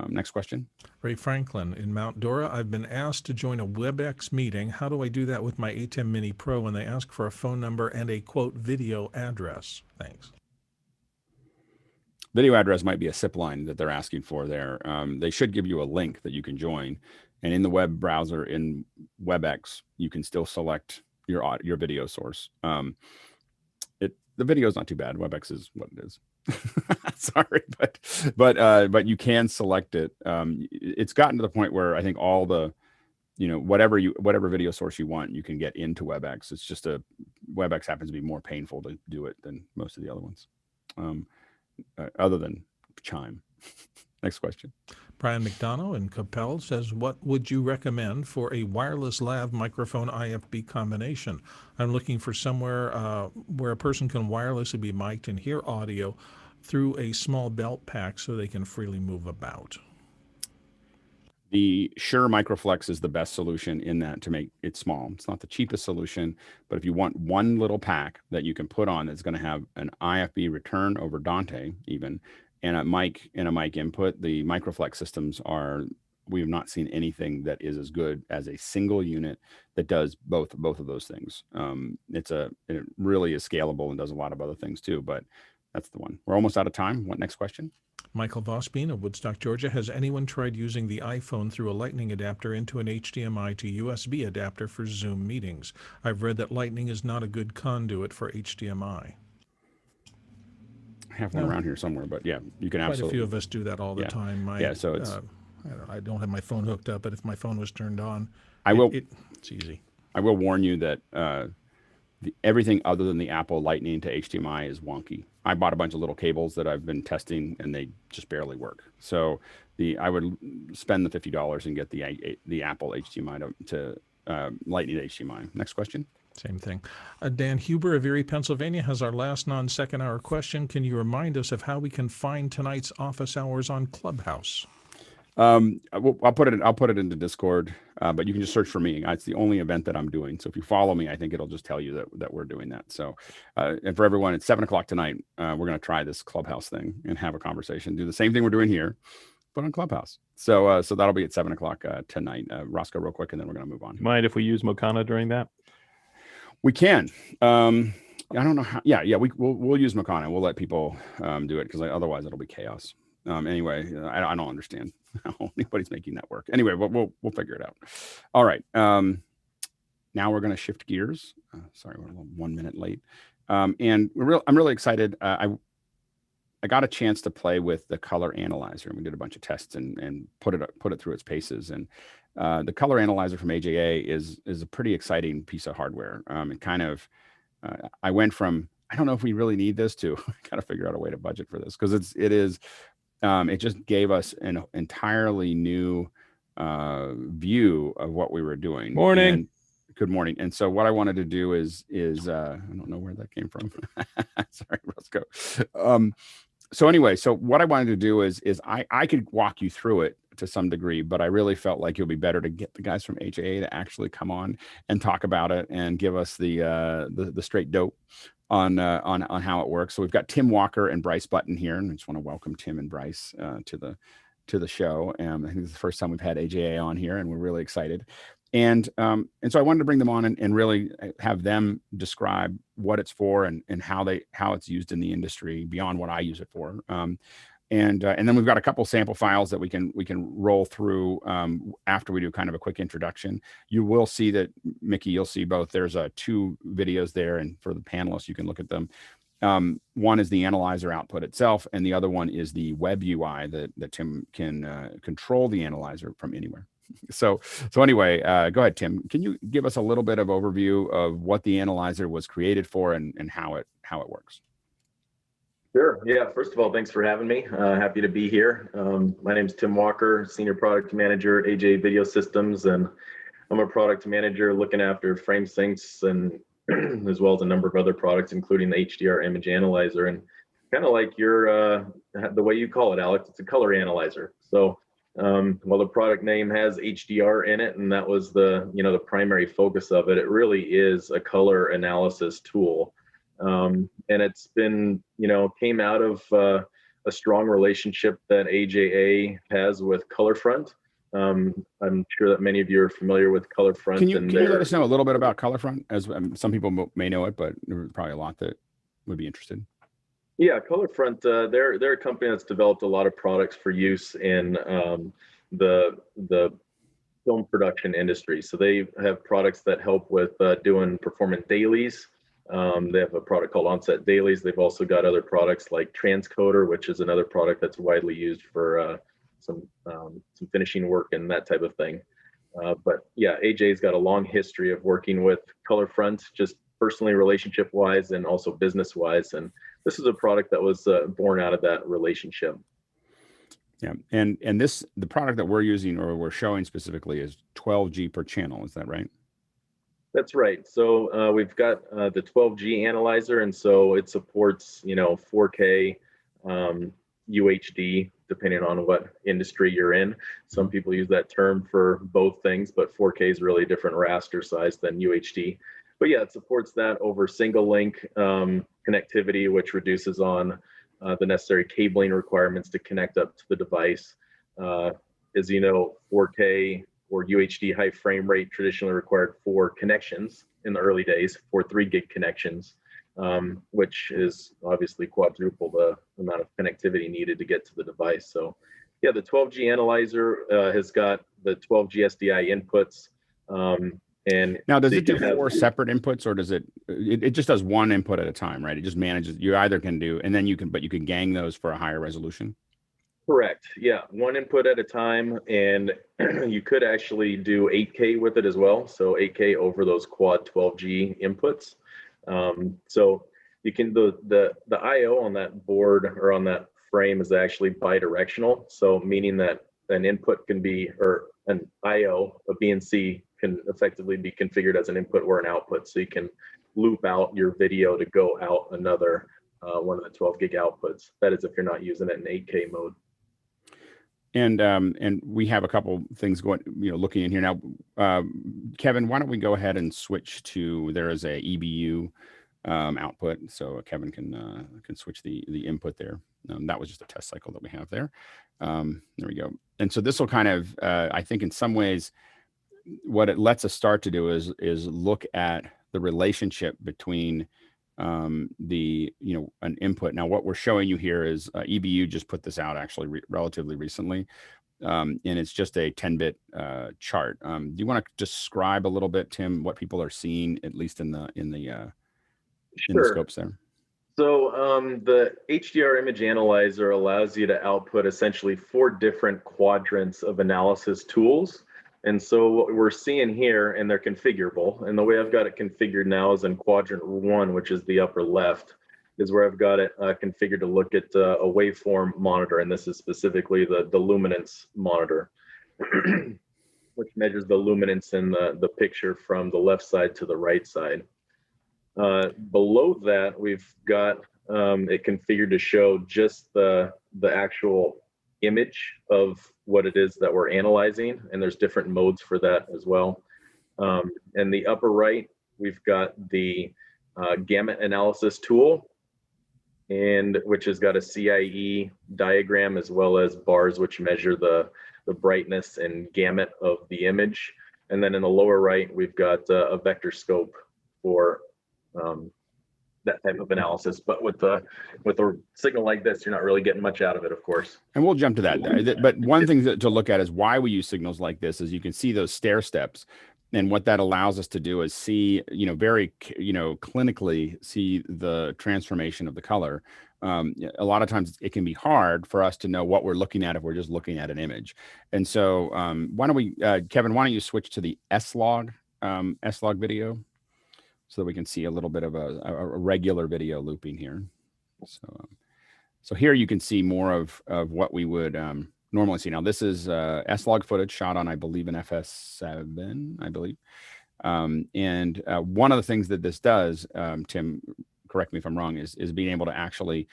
Next question. Ray Franklin in Mount Dora. I've been asked to join a WebEx meeting. How do I do that with my Atem Mini Pro when they ask for a phone number and a quote video address? Thanks. Video address might be a SIP line that they're asking for there. They should give you a link that you can join. And in the web browser in WebEx, you can still select your video source. The video is not too bad. WebEx is what it is. Sorry, but you can select it. It's gotten to the point where I think all the, whatever video source you want, you can get into WebEx. It's just WebEx happens to be more painful to do it than most of the other ones. Other than Chime. Next question. Brian McDonough in Capel says, what would you recommend for a wireless lav microphone IFB combination? I'm looking for somewhere where a person can wirelessly be mic'd and hear audio through a small belt pack so they can freely move about. The Shure Microflex is the best solution in that to make it small. It's not the cheapest solution, but if you want one little pack that you can put on that's going to have an IFB return over Dante even, and a mic input, the Microflex systems we have not seen anything that is as good as a single unit that does both of those things. It really is scalable and does a lot of other things too, but that's the one. We're almost out of time. What next question? Michael Vosbein of Woodstock, Georgia. Has anyone tried using the iPhone through a Lightning adapter into an HDMI to USB adapter for Zoom meetings? I've read that Lightning is not a good conduit for HDMI. I have one around here somewhere, but yeah, you can absolutely. Quite a few of us do that all the time. So it's. I don't have my phone hooked up, but if my phone was turned on, it's easy. I will warn you that everything other than the Apple Lightning to HDMI is wonky. I bought a bunch of little cables that I've been testing, and they just barely work. So I would spend the $50 and get the Apple HDMI to Lightning to HDMI. Next question. Same thing. Dan Huber of Erie, Pennsylvania has our last non-second hour question. Can you remind us of how we can find tonight's office hours on Clubhouse? I'll put it into Discord, but you can just search for me. It's the only event that I'm doing. So if you follow me, I think it'll just tell you that we're doing that. So, and for everyone, it's 7:00 tonight. We're going to try this Clubhouse thing and have a conversation, do the same thing we're doing here, but on Clubhouse. So that'll be at 7:00 tonight. Roscoe, real quick, and then we're going to move on. Mind if we use Mokana during that? We can. I don't know how. Yeah. We'll use Mokana. We'll let people do it because otherwise it'll be chaos. Anyway, I don't understand how anybody's making that work. Anyway, we'll figure it out. All right. Now we're going to shift gears. Sorry, we're 1 minute late. And I'm really excited. I got a chance to play with the color analyzer, and we did a bunch of tests and put it through its paces. And the color analyzer from AJA is a pretty exciting piece of hardware. And kind of, I went from I don't know if we really need this to kind of figure out a way to budget for this because it just gave us an entirely new view of what we were doing. Morning. And, good morning. And so what I wanted to do is I don't know where that came from. Sorry, Roscoe. So anyway, so what I wanted to do is I could walk you through it to some degree, but I really felt like it would be better to get the guys from HAA to actually come on and talk about it and give us the straight dope on how it works. So we've got Tim Walker and Bryce Button here, and I just want to welcome Tim and Bryce to to the show. I think it's the first time we've had AJA on here, and we're really excited. And so I wanted to bring them on and really have them describe what it's for and how it's used in the industry beyond what I use it for. And then we've got a couple sample files that we can roll through after we do kind of a quick introduction. You will see that, Mickey, you'll see both. There's 2 videos there, and for the panelists, you can look at them. One is the analyzer output itself, and the other one is the web UI that Tim can control the analyzer from anywhere. So anyway, go ahead, Tim. Can you give us a little bit of overview of what the analyzer was created for and how it works? Sure. Yeah. First of all, thanks for having me. Happy to be here. My name is Tim Walker, Senior Product Manager at AJ Video Systems, and I'm a product manager looking after frame syncs and as well as a number of other products, including the HDR image analyzer. And kind of like the way you call it, Alex, it's a color analyzer. So while the product name has HDR in it, and that was the primary focus of it, it really is a color analysis tool. And it's been, came out of a strong relationship that AJA has with ColorFront. I'm sure that many of you are familiar with ColorFront. Can you let us know a little bit about ColorFront? As some people may know it, but there's probably a lot that would be interested. Yeah, ColorFront, they're a company that's developed a lot of products for use in the film production industry. So they have products that help with doing performance dailies. They have a product called Onset Dailies. They've also got other products like Transcoder, which is another product that's widely used for some finishing work and that type of thing. But yeah, AJ's got a long history of working with ColorFront, just personally, relationship-wise, and also business-wise. And this is a product that was born out of that relationship. Yeah, and the product that we're using or we're showing specifically is 12G per channel. Is that right? That's right. So we've got the 12G analyzer, and so it supports 4K, UHD, depending on what industry you're in. Some people use that term for both things, but 4K is really a different raster size than UHD. But yeah, it supports that over single link connectivity, which reduces on the necessary cabling requirements to connect up to the device. As you know, 4K or UHD high frame rate traditionally required 4 connections in the early days, 4 3-gig connections, which is obviously quadruple the amount of connectivity needed to get to the device. So yeah, the 12G analyzer has got the 12G SDI inputs. And now, does it do 4 separate inputs, or does it just does one input at a time, right? It just manages, you either can do, and then you can gang those for a higher resolution? Correct. Yeah, one input at a time, and you could actually do 8K with it as well. So 8K over those quad 12G inputs. So you can the I/O on that board or on that frame is actually bidirectional. So meaning that an input can be, or an I/O, a BNC can effectively be configured as an input or an output. So you can loop out your video to go out another one of the 12 gig outputs. That is if you're not using it in 8K mode. And we have a couple things going, looking in here now. Kevin, why don't we go ahead and switch to, there is a EBU output, so Kevin can switch the input there. That was just a test cycle that we have there. There we go. And so this will kind of, I think in some ways, what it lets us start to do is look at the relationship between an input. Now, what we're showing you here is EBU just put this out actually relatively recently, and it's just a 10-bit chart. Do you want to describe a little bit, Tim, what people are seeing, at least in the scopes there? So the HDR image analyzer allows you to output essentially 4 different quadrants of analysis tools. And so what we're seeing here, and they're configurable, and the way I've got it configured now is in quadrant 1, which is the upper left, is where I've got it configured to look at a waveform monitor, and this is specifically the luminance monitor, which measures the luminance in the picture from the left side to the right side. Below that, we've got it configured to show just the actual image of what it is that we're analyzing, and there's different modes for that as well. In the upper right, we've got the gamut analysis tool, and which has got a CIE diagram as well as bars which measure the brightness and gamut of the image. And then in the lower right, we've got a vector scope for that type of analysis. But with a signal like this, you're not really getting much out of it, of course. And we'll jump to that. But one thing to look at is why we use signals like this is you can see those stair steps. And what that allows us to do is see, very, clinically see the transformation of the color. A lot of times it can be hard for us to know what we're looking at if we're just looking at an image. And so why don't we, Kevin, why don't you switch to the S-Log video so that we can see a little bit of a regular video looping here. So here you can see more of what we would normally see. Now this is S-Log footage shot on, I believe, an FS7, I believe. And one of the things that this does, Tim, correct me if I'm wrong, is being able to actually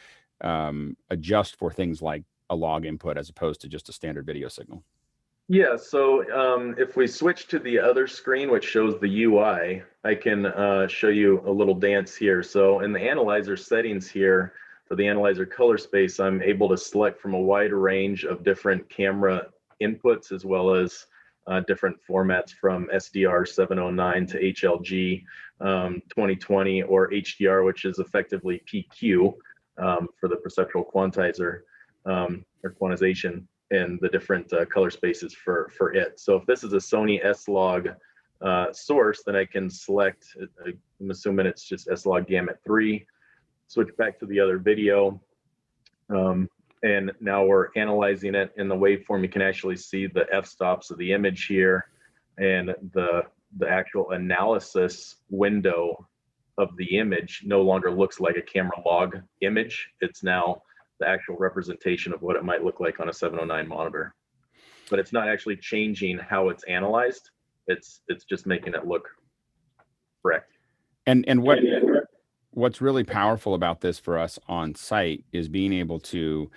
adjust for things like a log input as opposed to just a standard video signal. Yeah, so if we switch to the other screen, which shows the UI, I can show you a little dance here. So in the analyzer settings here, for the analyzer color space, I'm able to select from a wide range of different camera inputs as well as different formats from SDR 709 to HLG 2020 or HDR, which is effectively PQ for the perceptual quantizer or quantization, and the different color spaces for it. So if this is a Sony S-Log source, then I can select, I'm assuming it's just S-Log gamut 3, switch back to the other video, and now we're analyzing it in the waveform. You can actually see the f-stops of the image here, and the actual analysis window of the image no longer looks like a camera log image. It's now the actual representation of what it might look like on a 709 monitor. But it's not actually changing how it's analyzed. It's just making it look correct. And what's really powerful about this for us on site is being able to,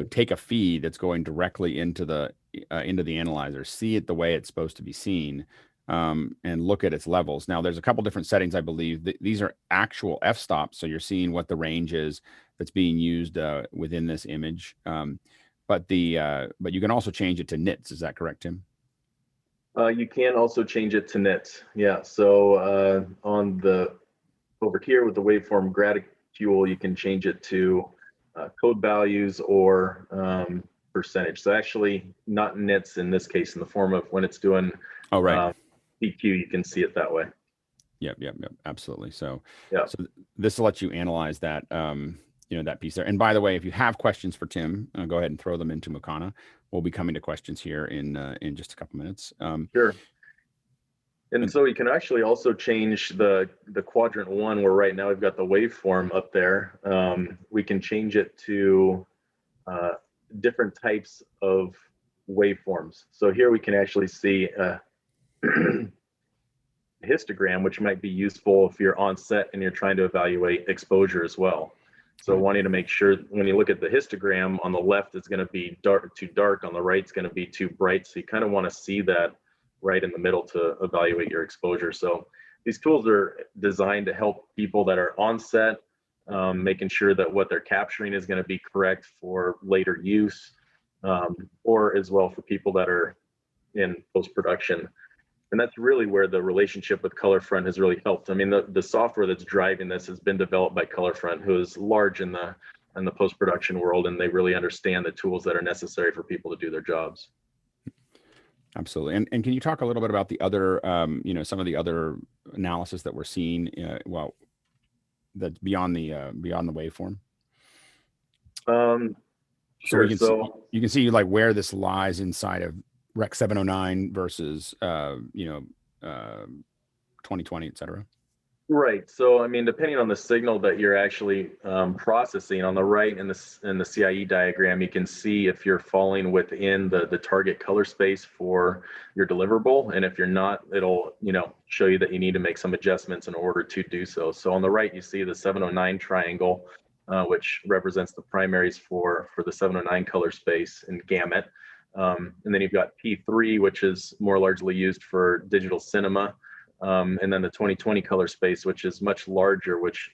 take a feed that's going directly into the analyzer, see it the way it's supposed to be seen, and look at its levels. Now, there's a couple different settings, I believe. These are actual f-stops, so you're seeing what the range is that's being used within this image. But you can also change it to nits. Is that correct, Tim? You can also change it to nits. Yeah. So over here with the waveform graticule, you can change it to code values or percentage. So actually not nits in this case, in the form of when it's doing PQ, you can see it that way. Yep, absolutely. So, yeah. So this will let you analyze that, that piece there. And by the way, if you have questions for Tim, go ahead and throw them into Makana. We'll be coming to questions here in just a couple minutes. Sure. And so you can actually also change the quadrant 1, where right now we've got the waveform up there. We can change it to different types of waveforms. So here we can actually see histogram, which might be useful if you're on set and you're trying to evaluate exposure as well. So wanting to make sure when you look at the histogram, on the left it's going to be too dark, on the right it's going to be too bright. So you kind of want to see that right in the middle to evaluate your exposure. So these tools are designed to help people that are on set, making sure that what they're capturing is going to be correct for later use, or as well for people that are in post-production. And that's really where the relationship with ColorFront has really helped. I mean, the software that's driving this has been developed by ColorFront, who is large in the post-production world, and they really understand the tools that are necessary for people to do their jobs. Absolutely. And can you talk a little bit about the other, some of the other analysis that we're seeing, that's beyond the waveform? Sure. So you can see like where this lies inside of Rec 709 versus 2020, et cetera. Right. So I mean, depending on the signal that you're actually processing, on the right in the CIE diagram, you can see if you're falling within the target color space for your deliverable, and if you're not, it'll show you that you need to make some adjustments in order to do so. So on the right, you see the 709 triangle, which represents the primaries for the 709 color space and gamut. And then you've got P3, which is more largely used for digital cinema. And then the 2020 color space, which is much larger, which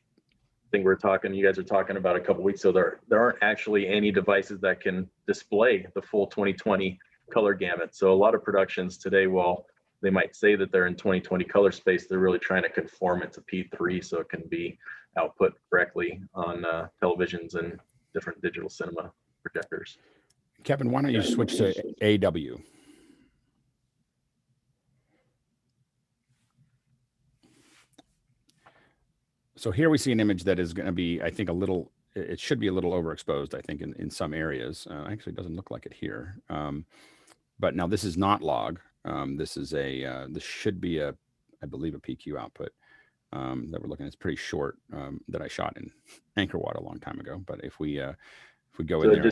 thing you guys are talking about a couple weeks ago, there aren't actually any devices that can display the full 2020 color gamut. So a lot of productions today, while they might say that they're in 2020 color space, they're really trying to conform it to P3 so it can be output correctly on televisions and different digital cinema projectors. Kevin, why don't you switch to AW? So here we see an image that is going to be, I think, it should be a little overexposed, I think, in some areas. Actually, it doesn't look like it here. But now this is not log. This should be I believe, a PQ output that we're looking at. It's pretty short that I shot in Anchor Watt a long time ago. But if we go in there.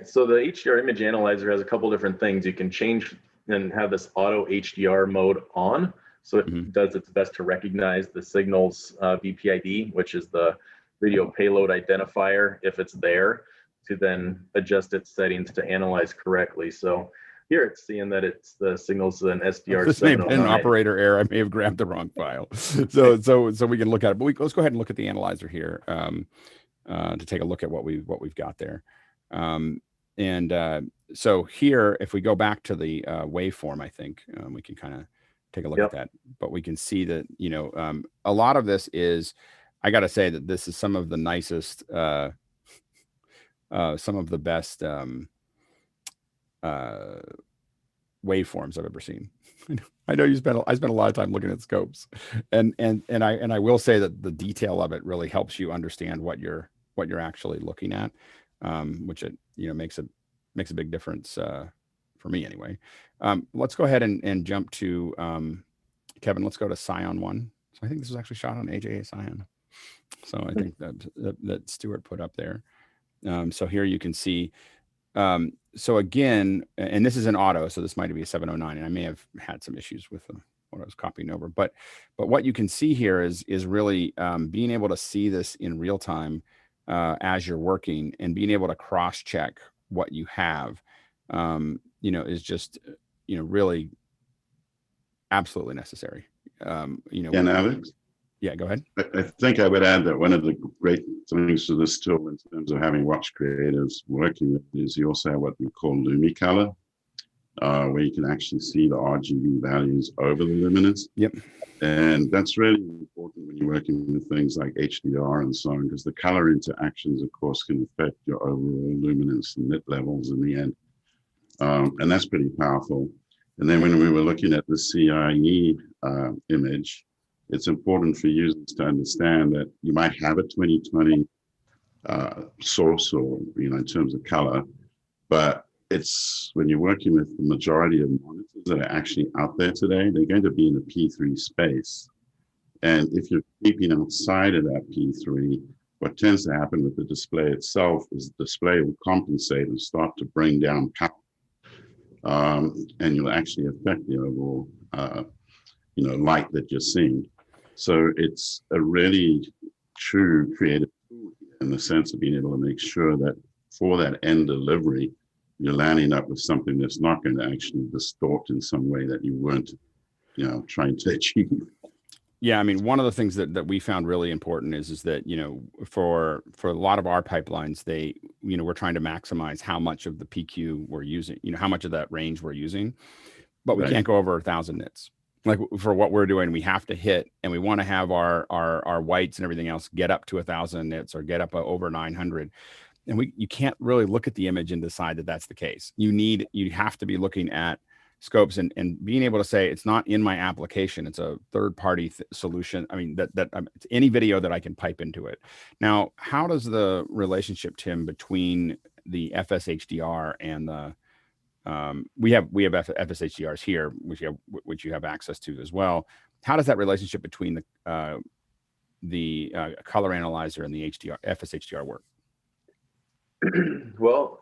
So the HDR image analyzer has a couple different things. You can change and have this auto HDR mode on. So it does its best to recognize the signal's VPID, which is the video payload identifier, if it's there, to then adjust its settings to analyze correctly. So here it's seeing that the signal's an SDR. This may have been an operator error. I may have grabbed the wrong file. So we can look at it. But let's go ahead and look at the analyzer here to take a look at what we've got there. So here, if we go back to the waveform, I think we can kind of take a look at that. But we can see that, a lot of this is, I got to say that this is some of the nicest, some of the best waveforms I've ever seen. I know I spent a lot of time looking at scopes, and I will say that the detail of it really helps you understand what you're actually looking at, which it makes a big difference for me anyway. Let's go ahead and jump to Kevin. Let's go to Scion 1. So I think this was actually shot on AJA Scion. So I think that Stuart put up there. So here you can see. So again, and this is an auto, so this might be a 709, and I may have had some issues with what I was copying over. But what you can see here is really being able to see this in real time as you're working, and being able to cross check what you have, is just really absolutely necessary. And Alex? Yeah, go ahead. I think I would add that one of the great things to this tool in terms of having watch creatives working with is you also have what we call LumiColor, where you can actually see the RGB values over the luminance. Yep. And that's really important when you're working with things like HDR and so on, because the color interactions, of course, can affect your overall luminance and lit levels in the end. And that's pretty powerful. And then when we were looking at the CIE image, it's important for users to understand that you might have a 2020 source, or in terms of color, but it's when you're working with the majority of monitors that are actually out there today, they're going to be in a P3 space. And if you're keeping outside of that P3, what tends to happen with the display itself is the display will compensate and start to bring down power. And you'll actually affect the overall light that you're seeing. So it's a really true creative tool in the sense of being able to make sure that for that end delivery, you're landing up with something that's not going to actually distort in some way that you weren't, trying to achieve. Yeah, I mean, one of the things that we found really important is that, for a lot of our pipelines, we're trying to maximize how much of the PQ we're using, how much of that range we're using, but we can't go over 1,000 nits. Like for what we're doing, we have to hit, and we want to have our whites and everything else get up to 1,000 nits or get up over 900. And you can't really look at the image and decide that that's the case. You have to be looking at scopes and being able to say, it's not in my application, it's a third-party solution. I mean, it's any video that I can pipe into it. Now, how does the relationship, Tim, between the FSHDR and the we have FSHDRs here, which you have access to as well. How does that relationship between the color analyzer and the FSHDR work? Well,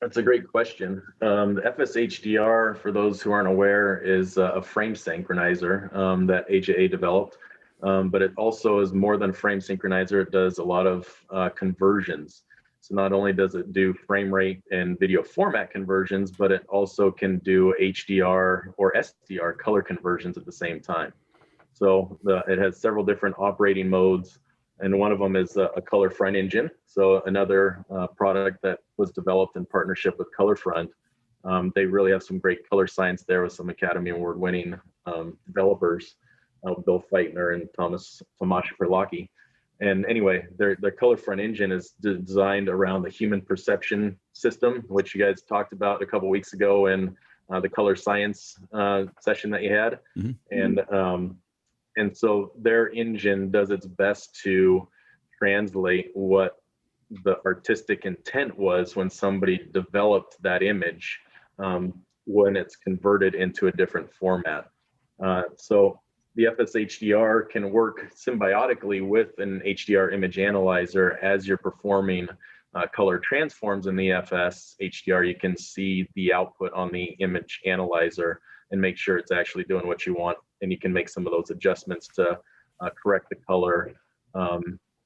that's a great question. The FSHDR, for those who aren't aware, is a frame synchronizer that AJA developed, but it also is more than a frame synchronizer. It does a lot of conversions. So not only does it do frame rate and video format conversions, but it also can do HDR or SDR color conversions at the same time. So it has several different operating modes and one of them is a ColorFront engine. So another product that was developed in partnership with ColorFront. They really have some great color science there with some Academy Award winning developers, Bill Feitner and Tomasz Perlacki. And anyway, their ColorFront engine is designed around the human perception system, which you guys talked about a couple weeks ago in the color science session that you had. And so their engine does its best to translate what the artistic intent was when somebody developed that image when it's converted into a different format. So the FS-HDR can work symbiotically with an HDR image analyzer as you're performing color transforms in the FS-HDR. You can see the output on the image analyzer and make sure it's actually doing what you want. And you can make some of those adjustments to correct the color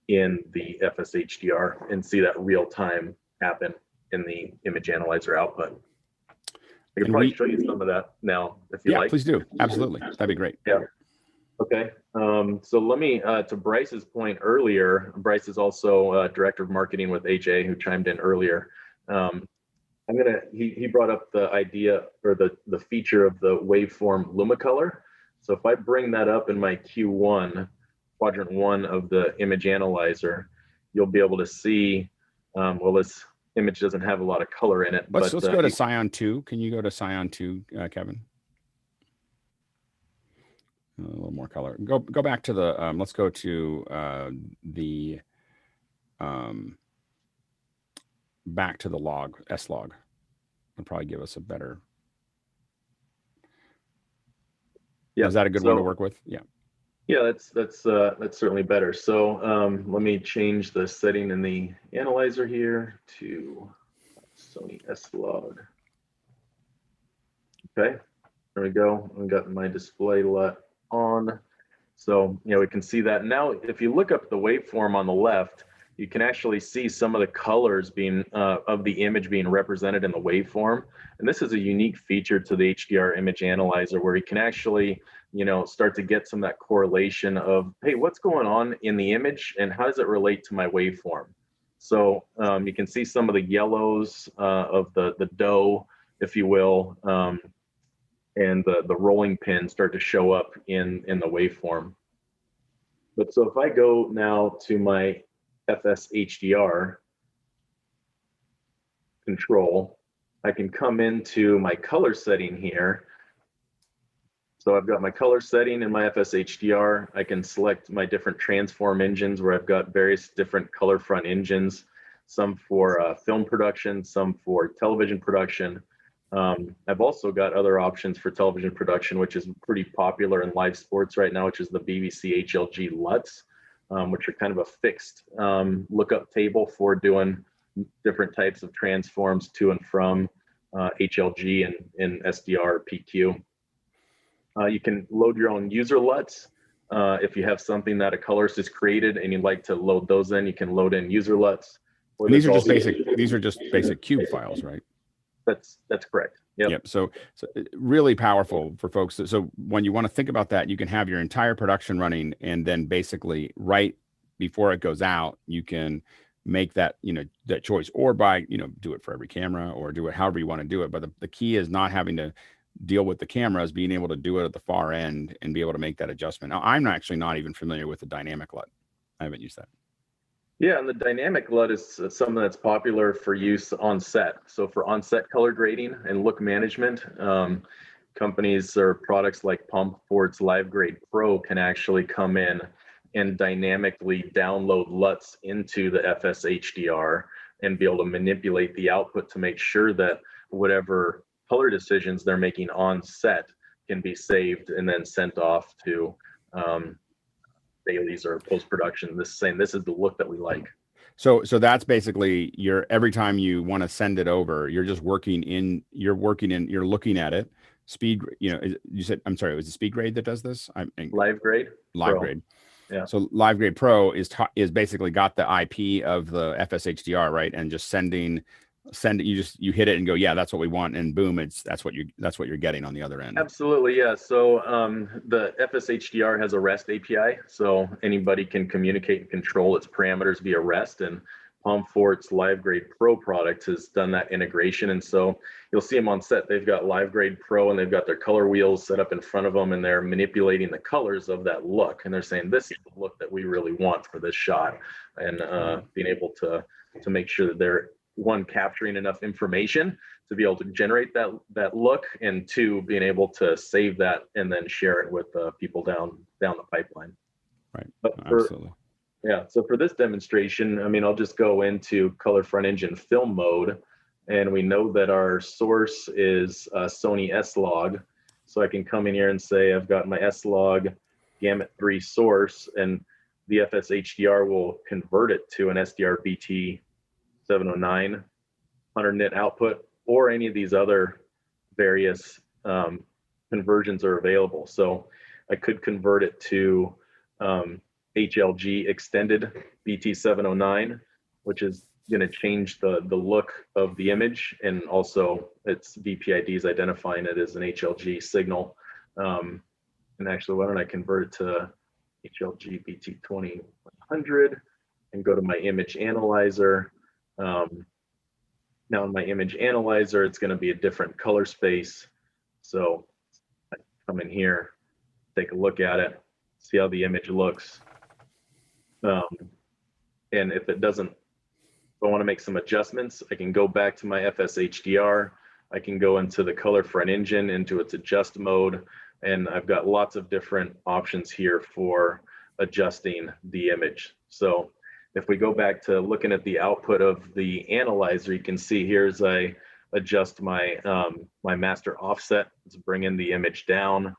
in the FS-HDR and see that real time happen in the image analyzer output. I can probably show you some of that now if you like. Yeah, please do. Absolutely. That'd be great. Yeah. Okay. So let me, to Bryce's point earlier, Bryce is also director of marketing with HA, who chimed in earlier. He brought up the idea or the feature of the waveform Lumicolor. So if I bring that up in my Q1, quadrant 1 of the image analyzer, you'll be able to see, well, this image doesn't have a lot of color in it. Let's go to Scion 2. Can you go to Scion 2, Kevin? A little more color. Go back to the, let's go to the, back to the log, S-log. It'll probably give us a better. Yeah. Is that a good one to work with? Yeah. Yeah, that's certainly better. So let me change the setting in the analyzer here to Sony S-log. Okay, there we go. I've got my display LUT on. So, we can see that. Now, if you look up the waveform on the left, you can actually see some of the colors being of the image being represented in the waveform. And this is a unique feature to the HDR image analyzer where you can actually, start to get some of that correlation of, hey, what's going on in the image and how does it relate to my waveform? So you can see some of the yellows of the dough, if you will, and the rolling pins start to show up in the waveform. But so if I go now to my FS-HDR control, I can come into my color setting here. So I've got my color setting in my FS-HDR. I can select my different transform engines where I've got various different ColorFront engines, some for film production, some for television production. I've also got other options for television production, which is pretty popular in live sports right now, which is the BBC HLG LUTs, which are kind of a fixed lookup table for doing different types of transforms to and from HLG and SDR PQ. You can load your own user LUTs. If you have something that a colorist has created and you'd like to load those in, you can load in user LUTs. And these are just basic. These are just basic cube files, right? That's correct. Yep. So really powerful for folks. So when you want to think about that, you can have your entire production running, and then basically right before it goes out, you can make that that choice, or by do it for every camera, or do it however you want to do it. But the key is not having to deal with the cameras, being able to do it at the far end and be able to make that adjustment. Now, I'm actually not even familiar with the dynamic LUT. I haven't used that. Yeah, and the dynamic LUT is something that's popular for use on set. So for on-set color grading and look management, companies or products like Pomport's LiveGrade Pro can actually come in and dynamically download LUTs into the FS-HDR and be able to manipulate the output to make sure that whatever color decisions they're making on set can be saved and then sent off to dailies or post-production, saying this is the look that we like. So that's basically every time you want to send it over, you're just you're looking at it. Speed, you said, I'm sorry, it was the Speed Grade that does this? LiveGrade. LiveGrade. Yeah. So LiveGrade Pro is basically got the IP of the FS-HDR, right? And just sending send it. You hit it and go, yeah, that's what we want, and boom, that's what you're getting on the other end. Absolutely, yeah. So the FSHDR has a REST API, so anybody can communicate and control its parameters via REST. And Pomfort's LiveGrade Pro product has done that integration, and so you'll see them on set. They've got LiveGrade Pro, and they've got their color wheels set up in front of them, and they're manipulating the colors of that look, and they're saying this is the look that we really want for this shot, and being able to make sure that they're, one, capturing enough information to be able to generate that look, and two, being able to save that and then share it with people down the pipeline. Right. Absolutely. Yeah. So for this demonstration, I mean, I'll just go into color front engine film mode, and we know that our source is Sony S-Log. So I can come in here and say I've got my S-Log Gamut 3 source, and the FSHDR will convert it to an SDR BT 709 100 nit output, or any of these other various conversions are available. So I could convert it to HLG extended BT 709, which is going to change the look of the image, and also its VPID is identifying it as an HLG signal. And actually, why don't I convert it to HLG BT 2100 and go to my image analyzer. Now in my image analyzer, it's going to be a different color space. So I come in here, take a look at it, see how the image looks. And if it doesn't, if I want to make some adjustments, I can go back to my FSHDR. I can go into the color front engine, into its adjust mode, and I've got lots of different options here for adjusting the image. So if we go back to looking at the output of the analyzer, you can see here as I adjust my my master offset, it's bringing the image down.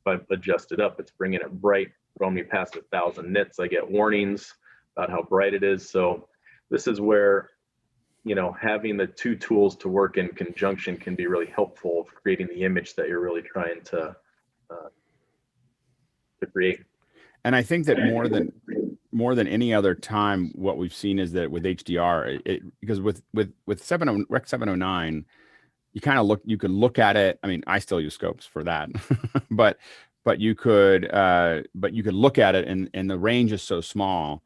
If I adjust it up, it's bringing it bright. Throwing me past 1,000 nits, I get warnings about how bright it is. So this is where, you know, having the two tools to work in conjunction can be really helpful for creating the image that you're really trying to create. And I think that more than any other time, what we've seen is that with HDR, because with Rec 709, you kind of you could look at it. I mean, I still use scopes for that, but you could look at it, and the range is so small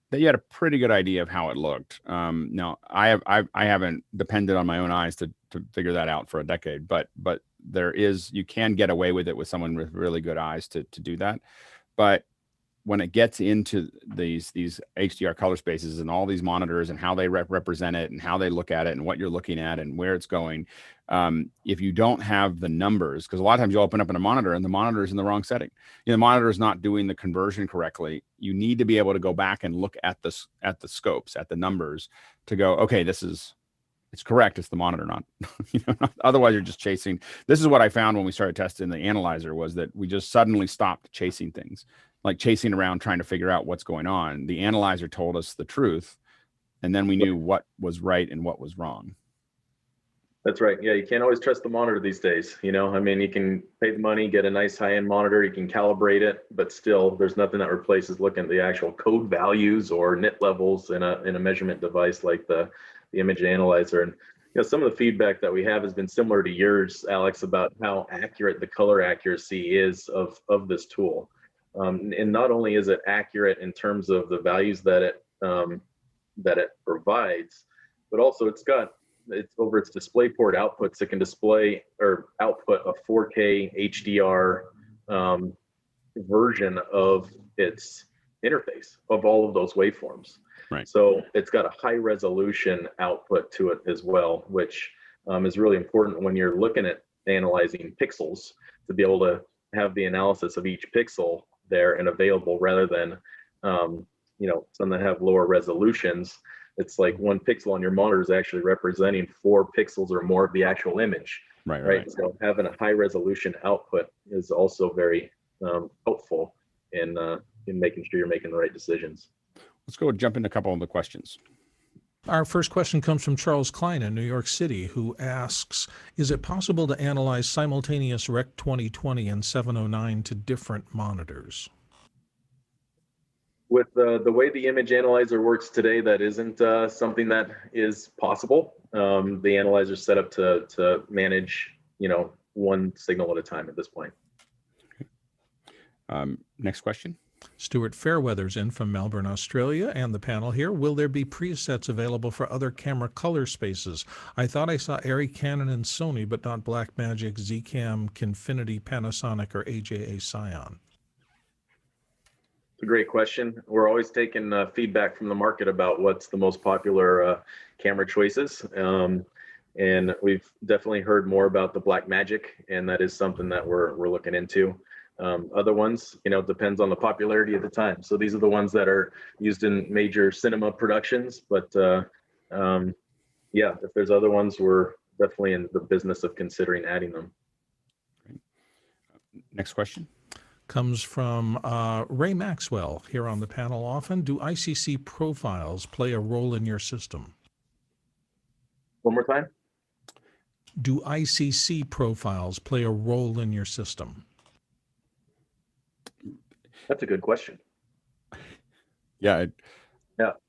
that you had a pretty good idea of how it looked. Now I haven't depended on my own eyes to figure that out for a decade, but you can get away with it with someone with really good eyes to do that. But when it gets into these HDR color spaces and all these monitors and how they represent it and how they look at it and what you're looking at and where it's going, if you don't have the numbers, because a lot of times you'll open up in a monitor and the monitor is in the wrong setting, you know, the monitor is not doing the conversion correctly. You need to be able to go back and look at the scopes, at the numbers, to go, okay, it's correct. It's the monitor, not, you know, otherwise you're just chasing. This is what I found when we started testing the analyzer, was that we just suddenly stopped chasing things, like chasing around trying to figure out what's going on. The analyzer told us the truth, and then we knew what was right and what was wrong. That's right. Yeah, you can't always trust the monitor these days. You know, I mean, you can pay the money, get a nice high-end monitor, you can calibrate it, but still, there's nothing that replaces looking at the actual code values or nit levels in a measurement device like the image analyzer. And you know, some of the feedback that we have has been similar to yours, Alex, about how accurate the color accuracy is of this tool. And not only is it accurate in terms of the values that it provides, but also it's over its display port outputs, it can display or output a 4K HDR version of its interface of all of those waveforms. Right. So it's got a high resolution output to it as well, which is really important when you're looking at analyzing pixels, to be able to have the analysis of each pixel there and available, rather than you know, some that have lower resolutions. It's like one pixel on your monitor is actually representing 4 pixels or more of the actual image. Right. So having a high resolution output is also very helpful in making sure you're making the right decisions. Let's go jump into a couple of the questions. Our first question comes from Charles Klein in New York City, who asks, is it possible to analyze simultaneous Rec 2020 and 709 to different monitors? With the way the image analyzer works today, that isn't something that is possible. The analyzer is set up to manage, one signal at a time at this point. Next question. Stuart Fairweather's in from Melbourne, Australia, and the panel here. Will there be presets available for other camera color spaces? I thought I saw Arri, Canon, and Sony, but not Blackmagic, Zcam, Kinfinity, Panasonic, or AJA Scion. It's a great question. We're always taking feedback from the market about what's the most popular camera choices. And we've definitely heard more about the Blackmagic, and that is something that we're looking into. Other ones, depends on the popularity at the time. So these are the ones that are used in major cinema productions. But yeah, if there's other ones, we're definitely in the business of considering adding them. Next question. Comes from Ray Maxwell here on the panel often. Do ICC profiles play a role in your system? One more time. Do ICC profiles play a role in your system? That's a good question. Yeah.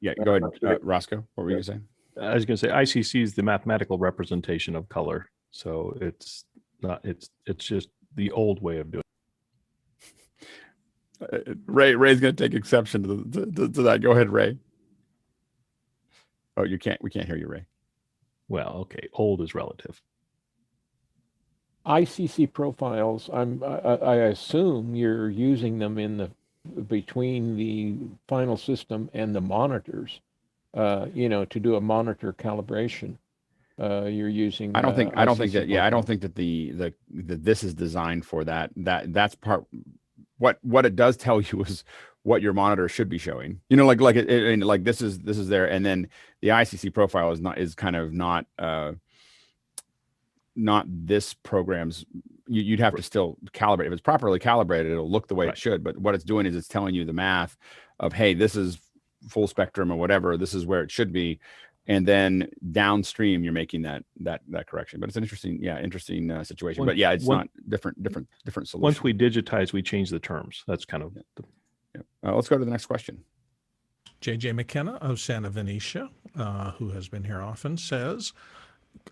Yeah. Go ahead, Roscoe. What were you going to say? I was going to say ICC is the mathematical representation of color. So it's not, it's just the old way of doing it. Ray's going to take exception to that. Go ahead, Ray. Oh, we can't hear you, Ray. Well, okay. Old is relative. ICC profiles, I assume you're using them between the final system and the monitors, to do a monitor calibration. You're using. I don't think that this is designed for that. That's part. What it does tell you is what your monitor should be showing. Like this is there, and then the ICC profile is kind of not this program's. You'd have to still calibrate. If it's properly calibrated, it'll look the way it should. But what it's doing is it's telling you the math of, hey, this is full spectrum or whatever. This is where it should be, and then downstream you're making that correction. But it's an interesting situation. But yeah, it's not different solutions. Once we digitize, we change the terms. That's kind of. Let's go to the next question. JJ McKenna of Santa Venetia, who has been here often, says,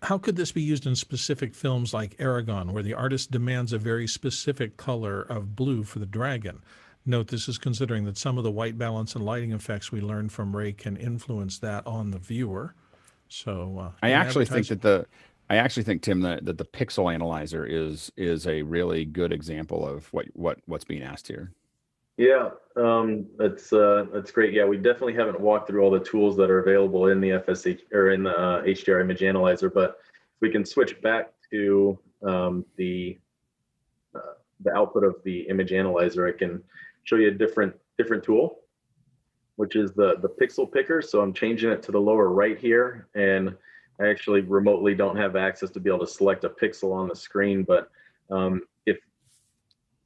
how could this be used in specific films like Aragon, where the artist demands a very specific color of blue for the dragon? Note, this is considering that some of the white balance and lighting effects we learned from Ray can influence that on the viewer. So I actually think, Tim, that the pixel analyzer is a really good example of what's being asked here. Yeah, that's great. Yeah, we definitely haven't walked through all the tools that are available in the FSH or in the HDR image analyzer, but if we can switch back to the output of the image analyzer, I can show you a different tool, which is the pixel picker. So I'm changing it to the lower right here, and I actually remotely don't have access to be able to select a pixel on the screen, but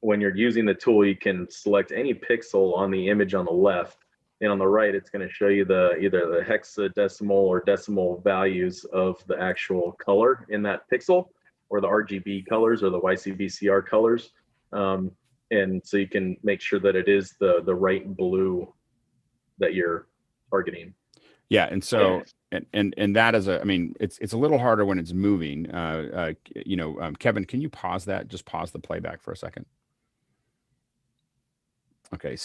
when you're using the tool, you can select any pixel on the image on the left, and on the right, it's going to show you either the hexadecimal or decimal values of the actual color in that pixel, or the RGB colors or the YCBCR colors. And so you can make sure that it is the right blue that you're targeting. Yeah, and so and that is it's a little harder when it's moving. Kevin, can you pause that? Just pause the playback for a second. Okay,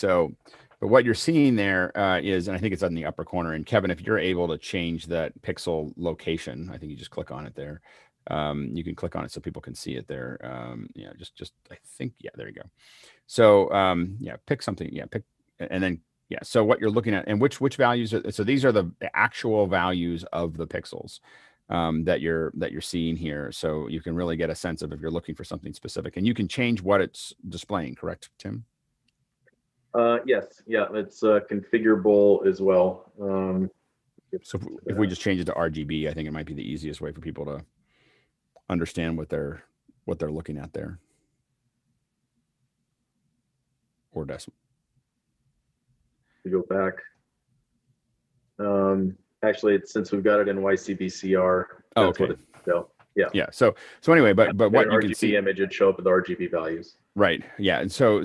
but what you're seeing there is, and I think it's in the upper corner. And Kevin, if you're able to change that pixel location, I think you just click on it there. You can click on it so people can see it there. Just I think, there you go. So pick something. Pick, and then so what you're looking at, and which values are, so these are the actual values of the pixels that you're seeing here. So you can really get a sense of if you're looking for something specific, and you can change what it's displaying. Correct, Tim? Yes, it's configurable as well. So if we just change it to RGB, I think it might be the easiest way for people to understand what they're looking at there. Or decimal. We go back. Actually, since we've got it in YCBCR. That's okay. Yeah. So anyway, but what you RGB can see, image would show up with the RGB values. Right. Yeah. And so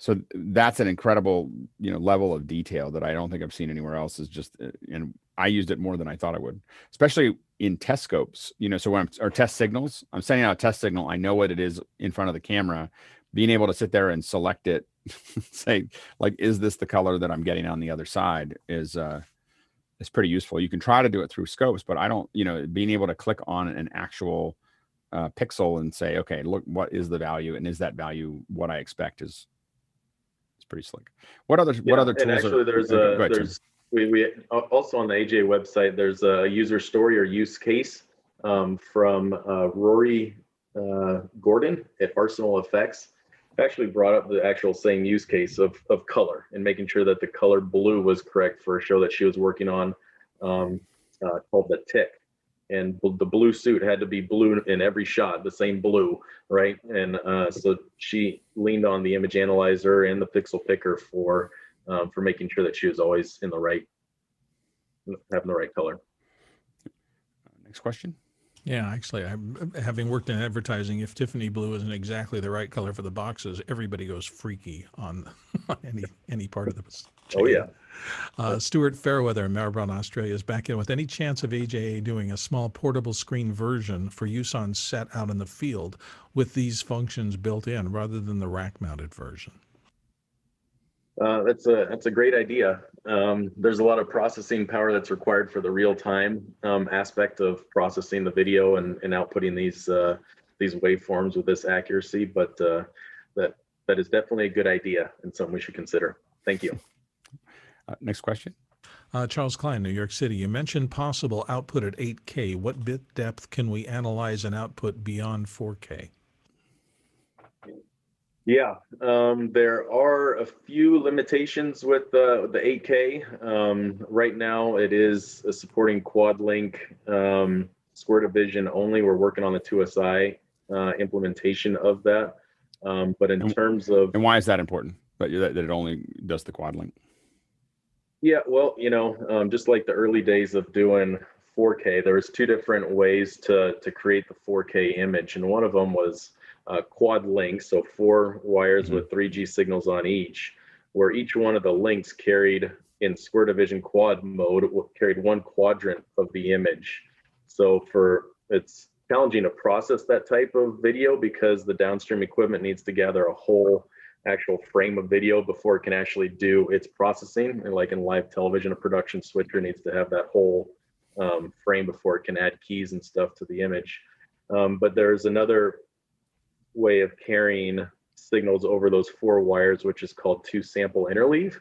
So that's an incredible, level of detail that I don't think I've seen anywhere else. Is just, and I used it more than I thought I would, especially in test scopes. So when or test signals, I'm sending out a test signal. I know what it is in front of the camera. Being able to sit there and select it, say like, is this the color that I'm getting on the other side? Is pretty useful. You can try to do it through scopes, but I don't. Being able to click on an actual pixel and say, okay, look, what is the value, and is that value what I expect? Is pretty slick. What other tools? And actually, we also on the AJ website, there's a user story or use case from Rory Gordon at Arsenal Effects. Actually brought up the actual same use case of color and making sure that the color blue was correct for a show that she was working on called The Tick. And the blue suit had to be blue in every shot, the same blue, right? And so she leaned on the image analyzer and the pixel picker for making sure that she was always having the right color. Next question. Yeah, actually, having worked in advertising, if Tiffany blue isn't exactly the right color for the boxes, everybody goes freaky on any part of the chain. Oh yeah. Stuart Fairweather in Melbourne, Australia is back in with any chance of AJA doing a small portable screen version for use on set out in the field with these functions built in rather than the rack-mounted version. That's a great idea. There's a lot of processing power that's required for the real-time aspect of processing the video and outputting these waveforms with this accuracy, but that is definitely a good idea and something we should consider. Thank you. Next question. Charles Klein, New York City. You mentioned possible output at 8K. What bit depth can we analyze and output beyond 4K? Yeah, there are a few limitations with the 8K. Right now, it is supporting quad link square division only. We're working on the 2SI implementation of that. But in terms of... And why is that important, that it only does the quad link? Yeah, well, just like the early days of doing 4K, there was two different ways to create the 4K image. And one of them was quad link, so 4 wires with 3G signals on each, where each one of the links carried in square division quad mode, carried one quadrant of the image. So it's challenging to process that type of video because the downstream equipment needs to gather a whole actual frame of video before it can actually do its processing. And like in live television, a production switcher needs to have that whole frame before it can add keys and stuff to the image. But there's another way of carrying signals over those 4 wires, which is called 2-sample interleave,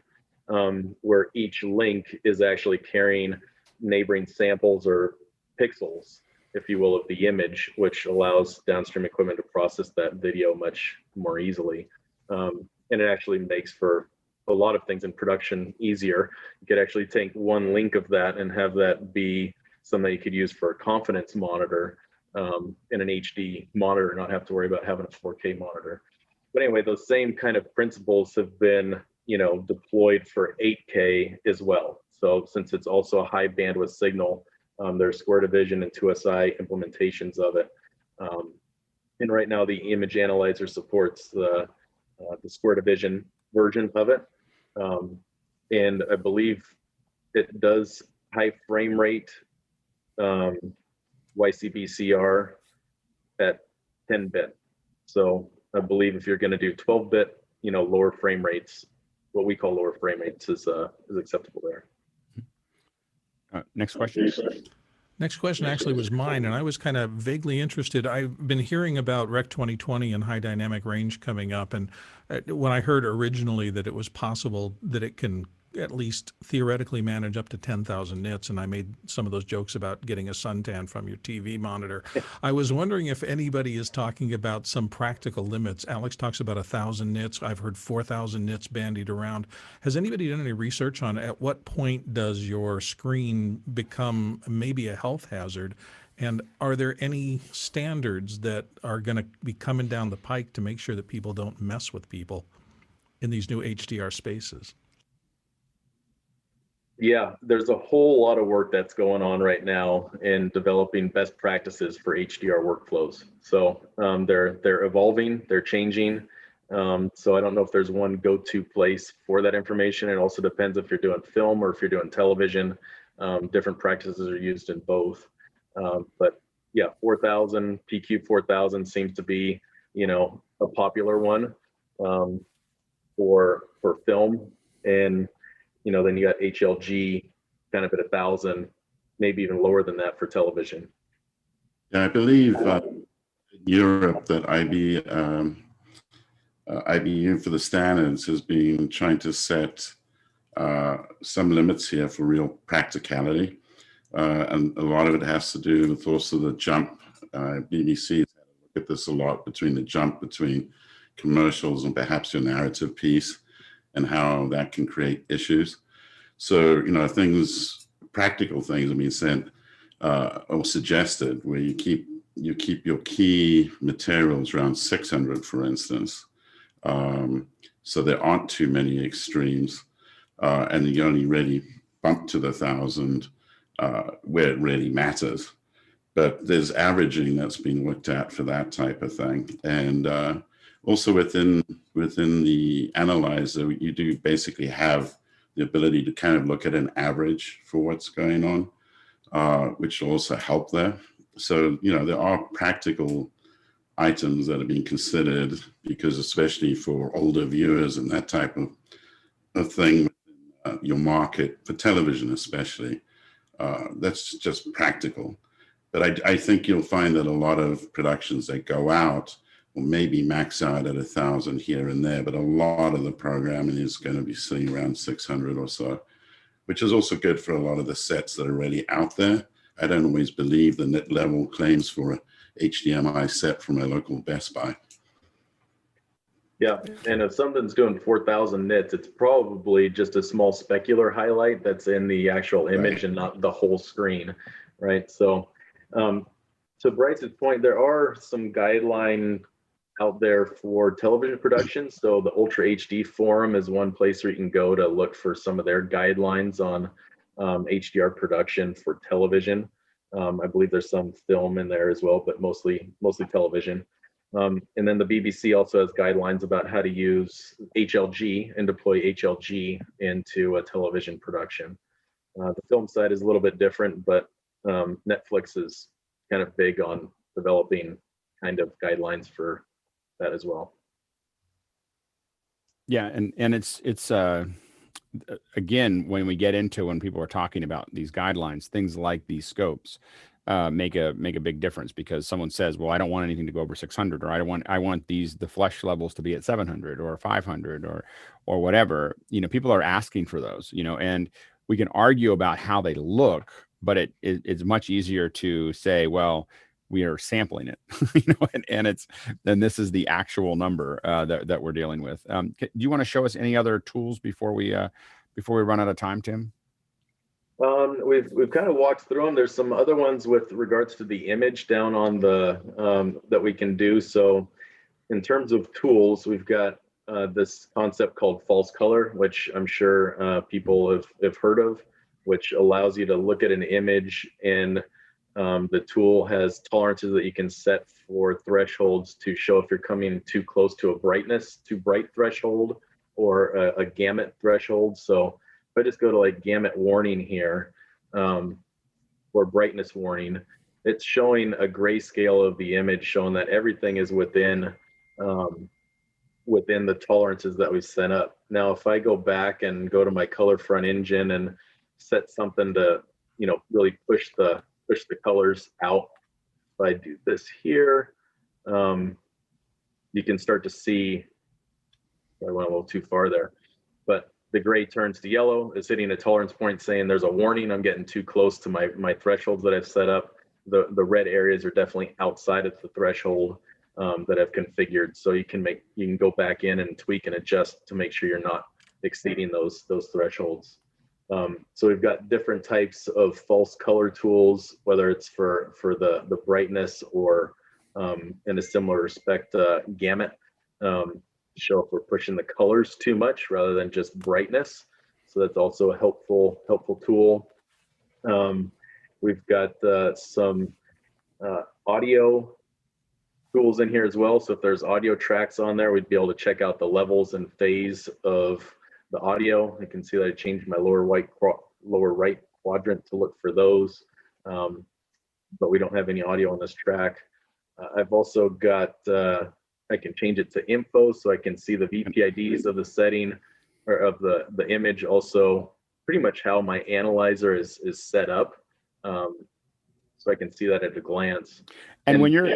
where each link is actually carrying neighboring samples or pixels, if you will, of the image, which allows downstream equipment to process that video much more easily. And it actually makes for a lot of things in production easier. You could actually take one link of that and have that be something you could use for a confidence monitor in an HD monitor, not have to worry about having a 4K monitor. But anyway, those same kind of principles have been, deployed for 8K as well. So since it's also a high bandwidth signal, there's square division and 2SI implementations of it. And right now the image analyzer supports the square division version of it. And I believe it does high frame rate YCBCR at 10-bit. So I believe if you're going to do 12-bit, lower frame rates, what we call lower frame rates is acceptable there. Next question. Next question actually was mine, and I was kind of vaguely interested. I've been hearing about Rec 2020 and high dynamic range coming up, and when I heard originally that it was possible that it can at least theoretically manage up to 10,000 nits, and I made some of those jokes about getting a suntan from your TV monitor. I was wondering if anybody is talking about some practical limits. Alex talks about 1,000 nits. I've heard 4,000 nits bandied around. Has anybody done any research on at what point does your screen become maybe a health hazard? And are there any standards that are going to be coming down the pike to make sure that people don't mess with people in these new HDR spaces? Yeah, there's a whole lot of work that's going on right now in developing best practices for HDR workflows. So they're evolving, they're changing. So I don't know if there's one go-to place for that information. It also depends if you're doing film or if you're doing television. Different practices are used in both. But yeah, 4000, PQ 4000 seems to be, a popular one for film. And, then you got HLG kind of at 1000, maybe even lower than that for television. Yeah, I believe Europe that IBU for the standards has been trying to set some limits here for real practicality. And a lot of it has to do with also the jump. BBC has had to look at this a lot between the jump between commercials and perhaps your narrative piece and how that can create issues. So, practical things are being sent or suggested where you keep your key materials around 600, for instance. So there aren't too many extremes, and you only really bump to the 1000 where it really matters. But there's averaging that's being looked at for that type of thing, and also within the analyzer, you do basically have the ability to kind of look at an average for what's going on, which will also help there. So there are practical items that are being considered, because especially for older viewers and that type of thing, your market for television especially, that's just practical. But I think you'll find that a lot of productions that go out will maybe max out at 1000 here and there, but a lot of the programming is going to be sitting around 600 or so, which is also good for a lot of the sets that are already out there. I don't always believe the net level claims for a HDMI set from a local Best Buy. Yeah, and if something's doing 4000 nits, it's probably just a small specular highlight that's in the actual image and not the whole screen, right? So to Bryce's point, there are some guideline out there for television production. So the Ultra HD Forum is one place where you can go to look for some of their guidelines on HDR production for television. I believe there's some film in there as well, but mostly television. And then the BBC also has guidelines about how to use HLG and deploy HLG into a television production. The film side is a little bit different, but Netflix is kind of big on developing kind of guidelines for that as well. Yeah, and it's again, when we get into when people are talking about these guidelines, things like these scopes make a big difference, because someone says, well, I don't want anything to go over 600, or I want the flush levels to be at 700 or 500 or whatever. People are asking for those, and we can argue about how they look, but it's much easier to say, well, we are sampling it, and this is the actual number that we're dealing with. Do you want to show us any other tools before we run out of time, Tim? We've kind of walked through them. There's some other ones with regards to the image down on the that we can do. So in terms of tools, we've got this concept called false color, which I'm sure people have heard of, which allows you to look at an image, and the tool has tolerances that you can set for thresholds to show if you're coming too close to a too bright threshold or a gamut threshold. So if I just go to like gamut warning here, or brightness warning, it's showing a grayscale of the image, showing that everything is within the tolerances that we set up. Now, if I go back and go to my color front engine and set something to, really push the colors out, if I do this here, you can start to see, I went a little too far there, but the gray turns to yellow, is hitting a tolerance point saying there's a warning, I'm getting too close to my thresholds that I've set up. The red areas are definitely outside of the threshold that I've configured. So you can go back in and tweak and adjust to make sure you're not exceeding those thresholds. So we've got different types of false color tools, whether it's for the brightness or in a similar respect, gamut, show if we're pushing the colors too much rather than just brightness. So that's also a helpful tool. We've got some audio tools in here as well. So if there's audio tracks on there, we'd be able to check out the levels and phase of the audio. You can see that I changed my lower right quadrant to look for those, but we don't have any audio on this track. I've also got, I can change it to info so I can see the VPIDs of the setting or of the image, also pretty much how my analyzer is set up. So I can see that at a glance. And when you're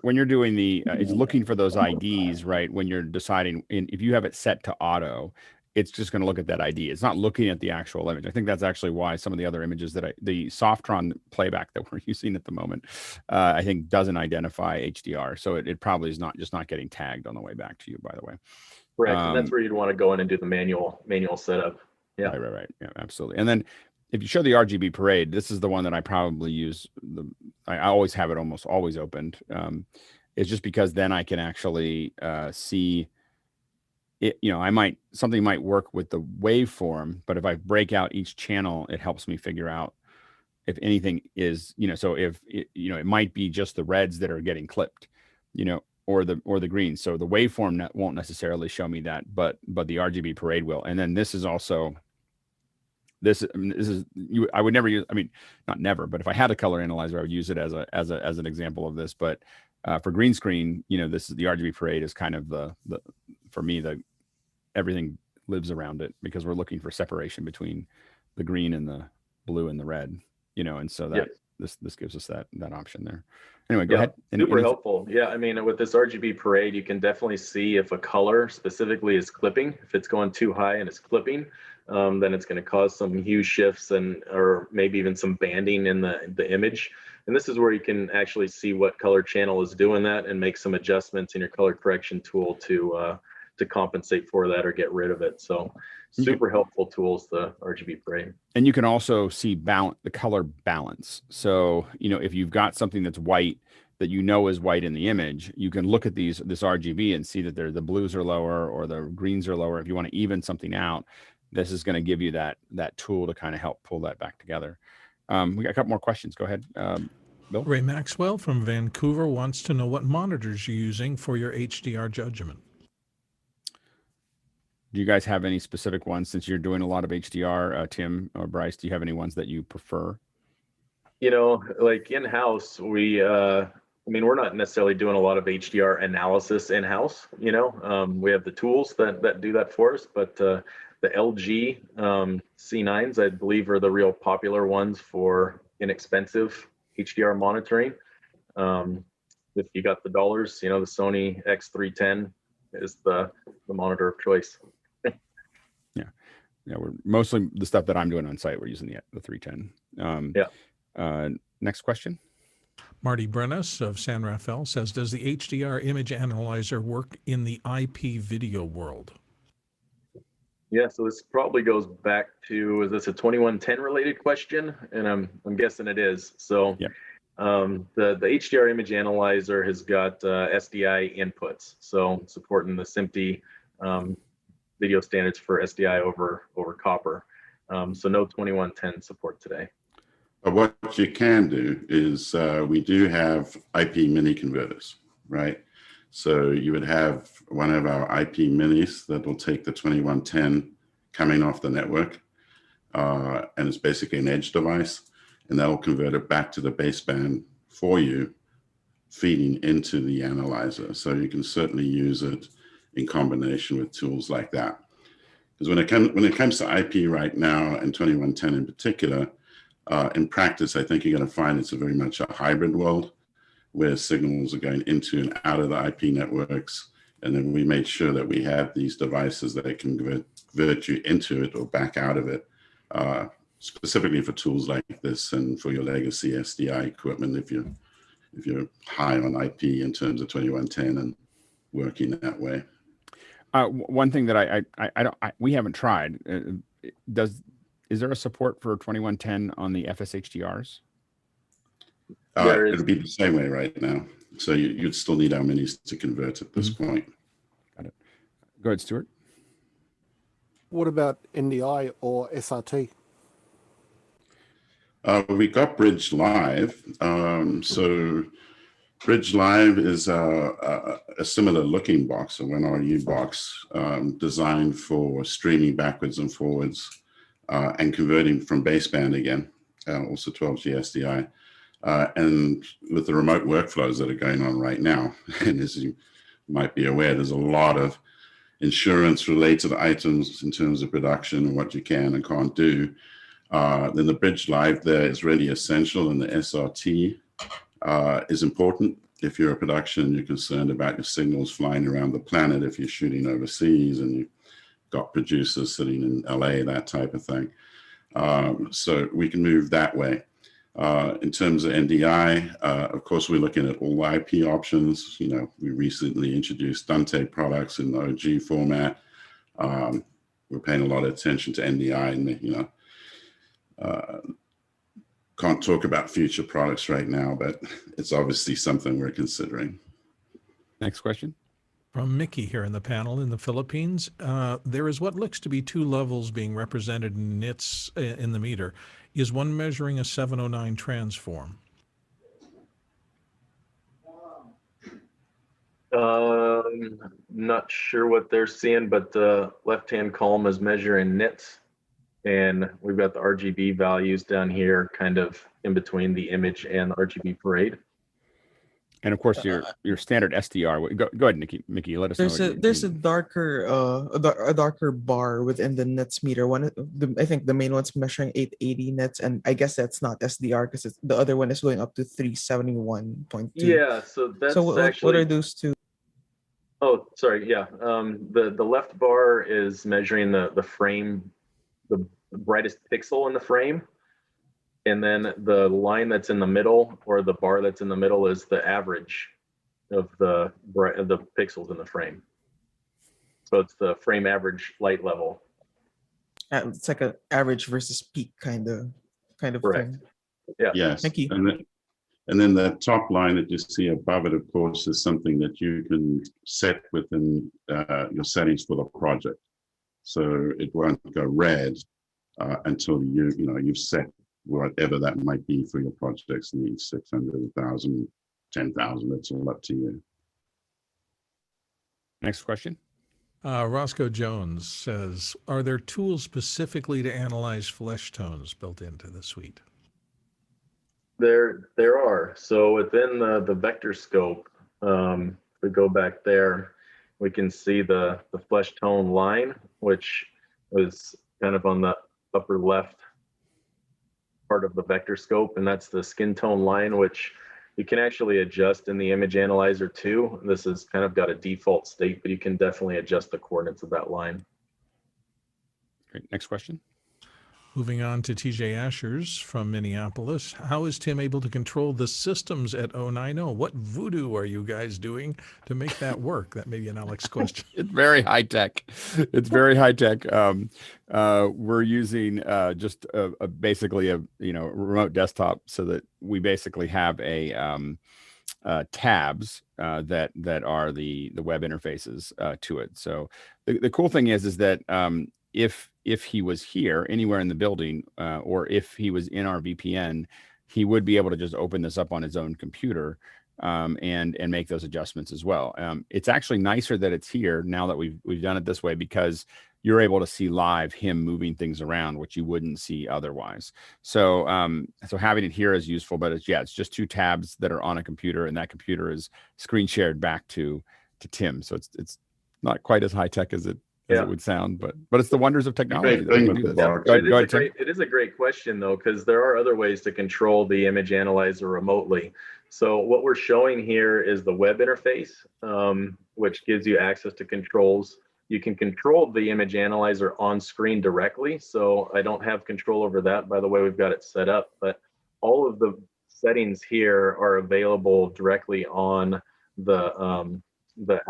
when you're doing the it's looking for those IDs, right? When you're deciding, if you have it set to auto, it's just going to look at that ID. It's not looking at the actual image. I think that's actually why some of the other images that the Softron playback that we're using at the moment, I think doesn't identify HDR. So it probably is not getting tagged on the way back to you, by the way. Correct. And that's where you'd want to go in and do the manual setup. Yeah. Right. Yeah, absolutely. And then if you show the RGB parade, this is the one that I probably use. I always have it almost always opened. It's just because then I can actually see it. You know, something might work with the waveform, but if I break out each channel, it helps me figure out if anything is, you know, so if it, you know, it might be just the reds that are getting clipped, you know, or the greens. So the waveform won't necessarily show me that, but the RGB parade will. And then this is also. I would never use, I mean, not never, but if I had a color analyzer, I would use it as an example of this. But for green screen, you know, this is the RGB parade is kind of for me, everything lives around it, because we're looking for separation between the green and the blue and the red, you know, and so that this gives us that option there. Anyway, go ahead. Super helpful. Yeah, I mean, with this RGB parade, you can definitely see if a color specifically is clipping. If it's going too high and it's clipping, then it's going to cause some hue shifts or maybe even some banding in the image. And this is where you can actually see what color channel is doing that and make some adjustments in your color correction tool to compensate for that or get rid of it. So super helpful tools, the RGB parade. And you can also see the color balance. So, you know, if you've got something that's white that you know is white in the image, you can look at this RGB and see that the blues are lower or the greens are lower. If you want to even something out, this is going to give you that tool to kind of help pull that back together. We got a couple more questions. Go ahead, Bill. Ray Maxwell from Vancouver wants to know what monitors you're using for your HDR judgment. Do you guys have any specific ones, since you're doing a lot of HDR? Tim or Bryce, do you have any ones that you prefer? You know, like in-house, I mean, we're not necessarily doing a lot of HDR analysis in-house, you know. We have the tools that do that for us, but the LG C9s, I believe, are the real popular ones for inexpensive HDR monitoring. If you got the dollars, you know, the Sony X310 is the monitor of choice. Yeah, we're mostly the stuff that I'm doing on site. We're using the 310. Next question. Marty Brennis of San Rafael says, does the HDR image analyzer work in the IP video world? Yeah, so this probably goes back to, is this a 2110 related question? And I'm guessing it is. So the HDR image analyzer has got SDI inputs, so supporting the SMPTE video standards for SDI over copper. So no 2110 support today. But what you can do is we do have IP mini converters, right? So you would have one of our IP minis that will take the 2110 coming off the network, and it's basically an edge device, and that will convert it back to the baseband for you, feeding into the analyzer. So you can certainly use it in combination with tools like that. Because when it comes to IP right now, and 2110 in particular, in practice, I think you're going to find it's very much a hybrid world, where signals are going into and out of the IP networks. And then we made sure that we have these devices that can convert you into it or back out of it, specifically for tools like this and for your legacy SDI equipment, if you're high on IP in terms of 2110 and working that way. One thing that we haven't tried, is there a support for 2110 on the FSHDRs? It'll be the same way right now. So you'd still need our minis to convert at this point. Got it. Go ahead, Stuart. What about NDI or SRT? We got Bridge Live. So Bridge Live is a similar looking box, a WinRU box designed for streaming backwards and forwards and converting from baseband again, also 12G SDI. And with the remote workflows that are going on right now, and as you might be aware, there's a lot of insurance related items in terms of production and what you can and can't do. Then the Bridge Live there is really essential, and the SRT is important if you're a production, you're concerned about your signals flying around the planet, if you're shooting overseas and you've got producers sitting in LA, that type of thing. So we can move that way. In terms of NDI, of course, we're looking at all IP options. You know, we recently introduced Dante products in the OG format. We're paying a lot of attention to NDI, and you know, can't talk about future products right now, but it's obviously something we're considering. Next question. From Mickey here in the panel in the Philippines. There is what looks to be two levels being represented in nits in the meter. Is one measuring a 709 transform? Not sure what they're seeing, but the left-hand column is measuring nits. And we've got the RGB values down here, kind of in between the image and the RGB parade. And of course, your standard SDR. Go ahead, Mickey. Let us know. There's a darker a darker bar within the nits meter. I think the main one's measuring 880 nits, and I guess that's not SDR because the other one is going up to 371.2. Yeah, so that's actually. What are those two? Oh, sorry. Yeah, the left bar is measuring the frame, the brightest pixel in the frame. And then the line that's in the middle, or the bar that's in the middle, is the average of the pixels in the frame. So it's the frame average light level. It's like an average versus peak kind of Correct. thing. Yeah. Yes. Thank you. And then the top line that you see above it, of course, is something that you can set within your settings for the project. So it won't go red until you've set whatever that might be for your project's needs, 600, 1,000, 10,000, it's all up to you. Next question. Roscoe Jones says, are there tools specifically to analyze flesh tones built into the suite? There are. So within the vector scope, if we go back there, we can see the flesh tone line, which was kind of on the upper left part of the vector scope, and that's the skin tone line, which you can actually adjust in the image analyzer too. This has kind of got a default state, but you can definitely adjust the coordinates of that line. Great. Next question. Moving on to TJ Ashers from Minneapolis. How is Tim able to control the systems at 090? What voodoo are you guys doing to make that work? That may be an Alex question. It's very high tech. It's very high tech. We're using just basically a remote desktop, so that we basically have a tabs that are the web interfaces to it. So the cool thing is that if he was here anywhere in the building, or if he was in our VPN, he would be able to just open this up on his own computer and make those adjustments as well. It's actually nicer that it's here now that we've done it this way, because you're able to see live him moving things around, which you wouldn't see otherwise. So so having it here is useful, but it's just two tabs that are on a computer, and that computer is screen shared back to Tim. So it's not quite as high tech as it would sound, but it's the wonders of technology. It is a great question though, because there are other ways to control the image analyzer remotely. So what we're showing here is the web interface, which gives you access to controls. You can control the image analyzer on screen directly. So I don't have control over that, by the way we've got it set up, but all of the settings here are available directly on the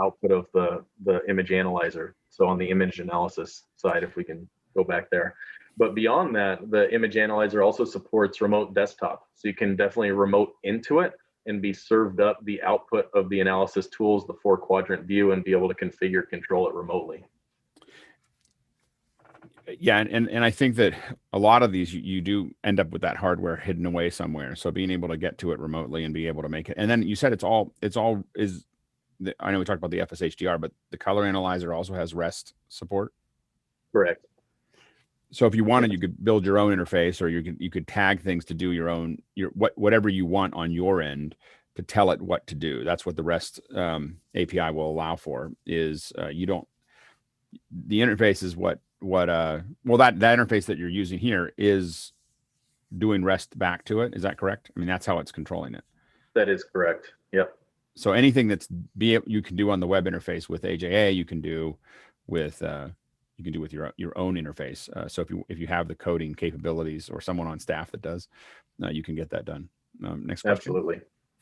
output of the image analyzer. So on the image analysis side, if we can go back there. But beyond that, the image analyzer also supports remote desktop. So you can definitely remote into it and be served up the output of the analysis tools, the 4-quadrant view, and be able to configure, control it remotely. Yeah, and I think that a lot of these you do end up with that hardware hidden away somewhere. So being able to get to it remotely and be able to make it, and then you said it's all is. I know we talked about the FSHDR, but the color analyzer also has REST support. Correct. So if you wanted, you could build your own interface, or you could tag things to do your own whatever you want on your end to tell it what to do. That's what the REST API will allow for. Is you don't the interface is what that interface that you're using here is doing REST back to it. Is that correct? I mean, that's how it's controlling it. That is correct. Yep. So anything you can do on the web interface with AJA, you can do with your own interface. So if you have the coding capabilities or someone on staff that does, you can get that done. Next question. Absolutely.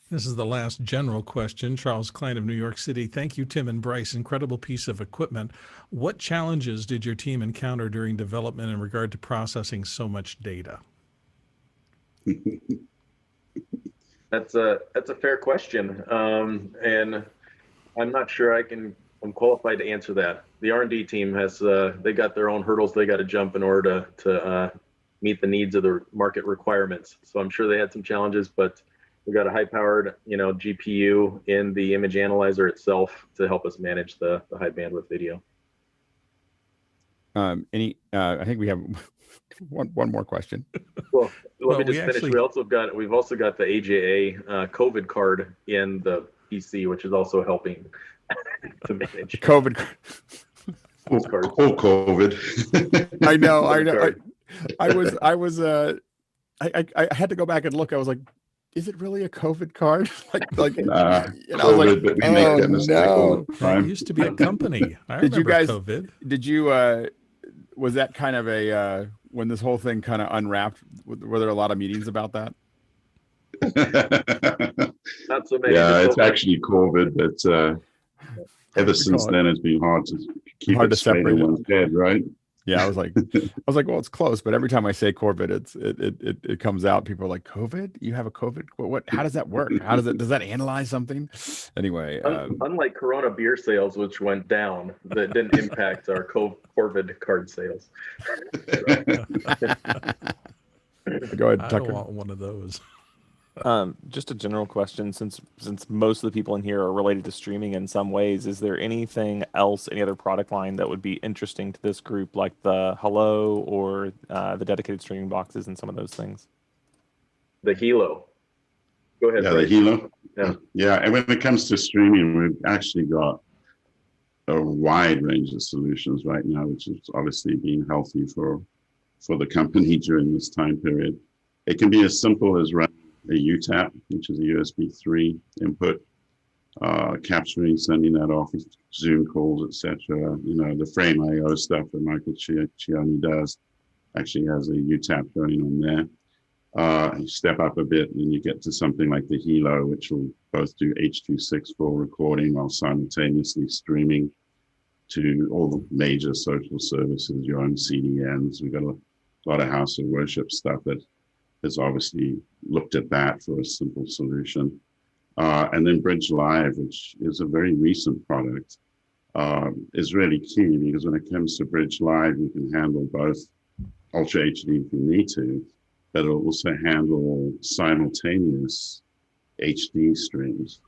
This is the last general question. Charles Klein of New York City. Thank you, Tim and Bryce. Incredible piece of equipment. What challenges did your team encounter during development in regard to processing so much data? That's a fair question, and I'm not sure I'm qualified to answer that. The R&D team has they got their own hurdles they got to jump in order to meet the needs of the market requirements. So I'm sure they had some challenges, but we got a high-powered GPU in the image analyzer itself to help us manage the high bandwidth video. I think we have one more question. Well, let me just finish. We've also got the AJA COVID card in the PC, which is also helping to manage COVID. All COVID. I know. I had to go back and look. I was like, is it really a COVID card? Nah, I was like, but we make that mistake all the time. It used to be a company. I Did you remember guys? COVID. Did you? Was that kind of a when this whole thing kind of unwrapped? Were there a lot of meetings about that? Not so many. Yeah, it's actually COVID, but ever since then, it's been hard to keep it straight in one's head, right? Yeah, I was like, well, it's close, but every time I say COVID, it comes out. People are like, COVID? You have a COVID? What? How does that work? Does that analyze something? Anyway, unlike Corona beer sales, which went down, that didn't impact our COVID card sales. Go ahead, I Tucker. don't want one of those. Just a general question, since most of the people in here are related to streaming in some ways, is there anything else, any other product line that would be interesting to this group, like the Hello or the dedicated streaming boxes and some of those things? The Hilo. Go ahead. Yeah, Bryce. the Hilo. Yeah. Yeah, and when it comes to streaming, we've actually got a wide range of solutions right now, which is obviously being healthy for the company during this time period. It can be as simple as running a UTAP, which is a USB 3 input, capturing, sending that off, Zoom calls, etc. The frame IO stuff that Michael Cioni does actually has a UTAP going on there. You step up a bit and you get to something like the Hilo, which will both do H.264 recording while simultaneously streaming to all the major social services, your own CDNs. We've got a lot of house of worship stuff that has obviously looked at that for a simple solution. And then Bridge Live, which is a very recent product, is really key because when it comes to Bridge Live, you can handle both Ultra HD if you need to, but it'll also handle simultaneous HD streams.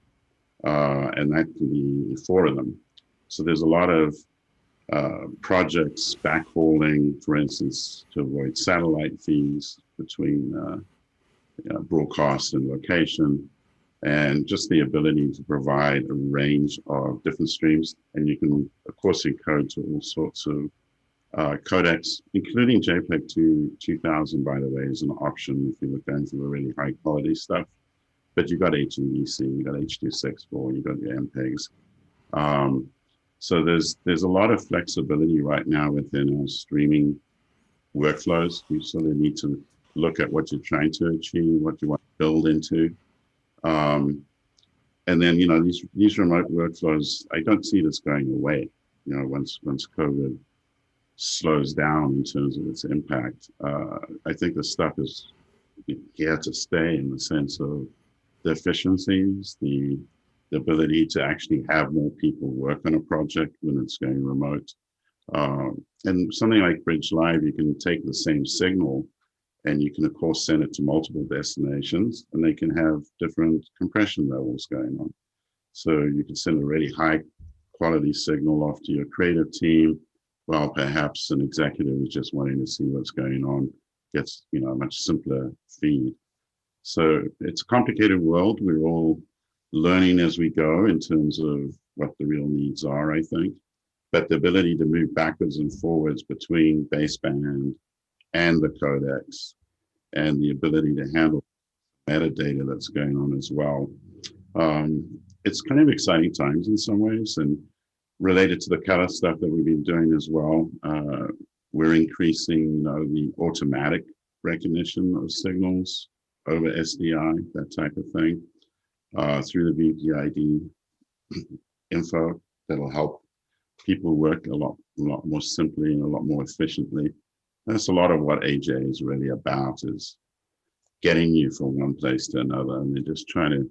And that can be 4 of them. So there's a lot of projects backhauling, for instance, to avoid satellite fees between broadcast and location, and just the ability to provide a range of different streams. And you can, of course, encode to all sorts of codecs, including JPEG 2000, by the way, is an option if you look into the really high quality stuff. But you've got HEVC, you've got H.264, you've got your MPEGs. So there's a lot of flexibility right now within our streaming workflows. You sort of need to look at what you're trying to achieve, what you want to build into. And then, these remote workflows, I don't see this going away, once COVID slows down in terms of its impact. I think this stuff is here to stay in the sense of the efficiencies, the ability to actually have more people work on a project when it's going remote. And something like Bridge Live, you can take the same signal and you can, of course, send it to multiple destinations, and they can have different compression levels going on. So you can send a really high quality signal off to your creative team, while perhaps an executive is just wanting to see what's going on, gets, you know, a much simpler feed. So it's a complicated world. We're all learning as we go in terms of what the real needs are, I think. But the ability to move backwards and forwards between baseband and the codecs, and the ability to handle metadata that's going on as well. It's kind of exciting times in some ways, and related to the color stuff that we've been doing as well. We're increasing, you know, the automatic recognition of signals over SDI, that type of thing, through the VPID info that'll help people work a lot more simply and a lot more efficiently. That's a lot of what AJ is really about, is getting you from one place to another, and they're just trying to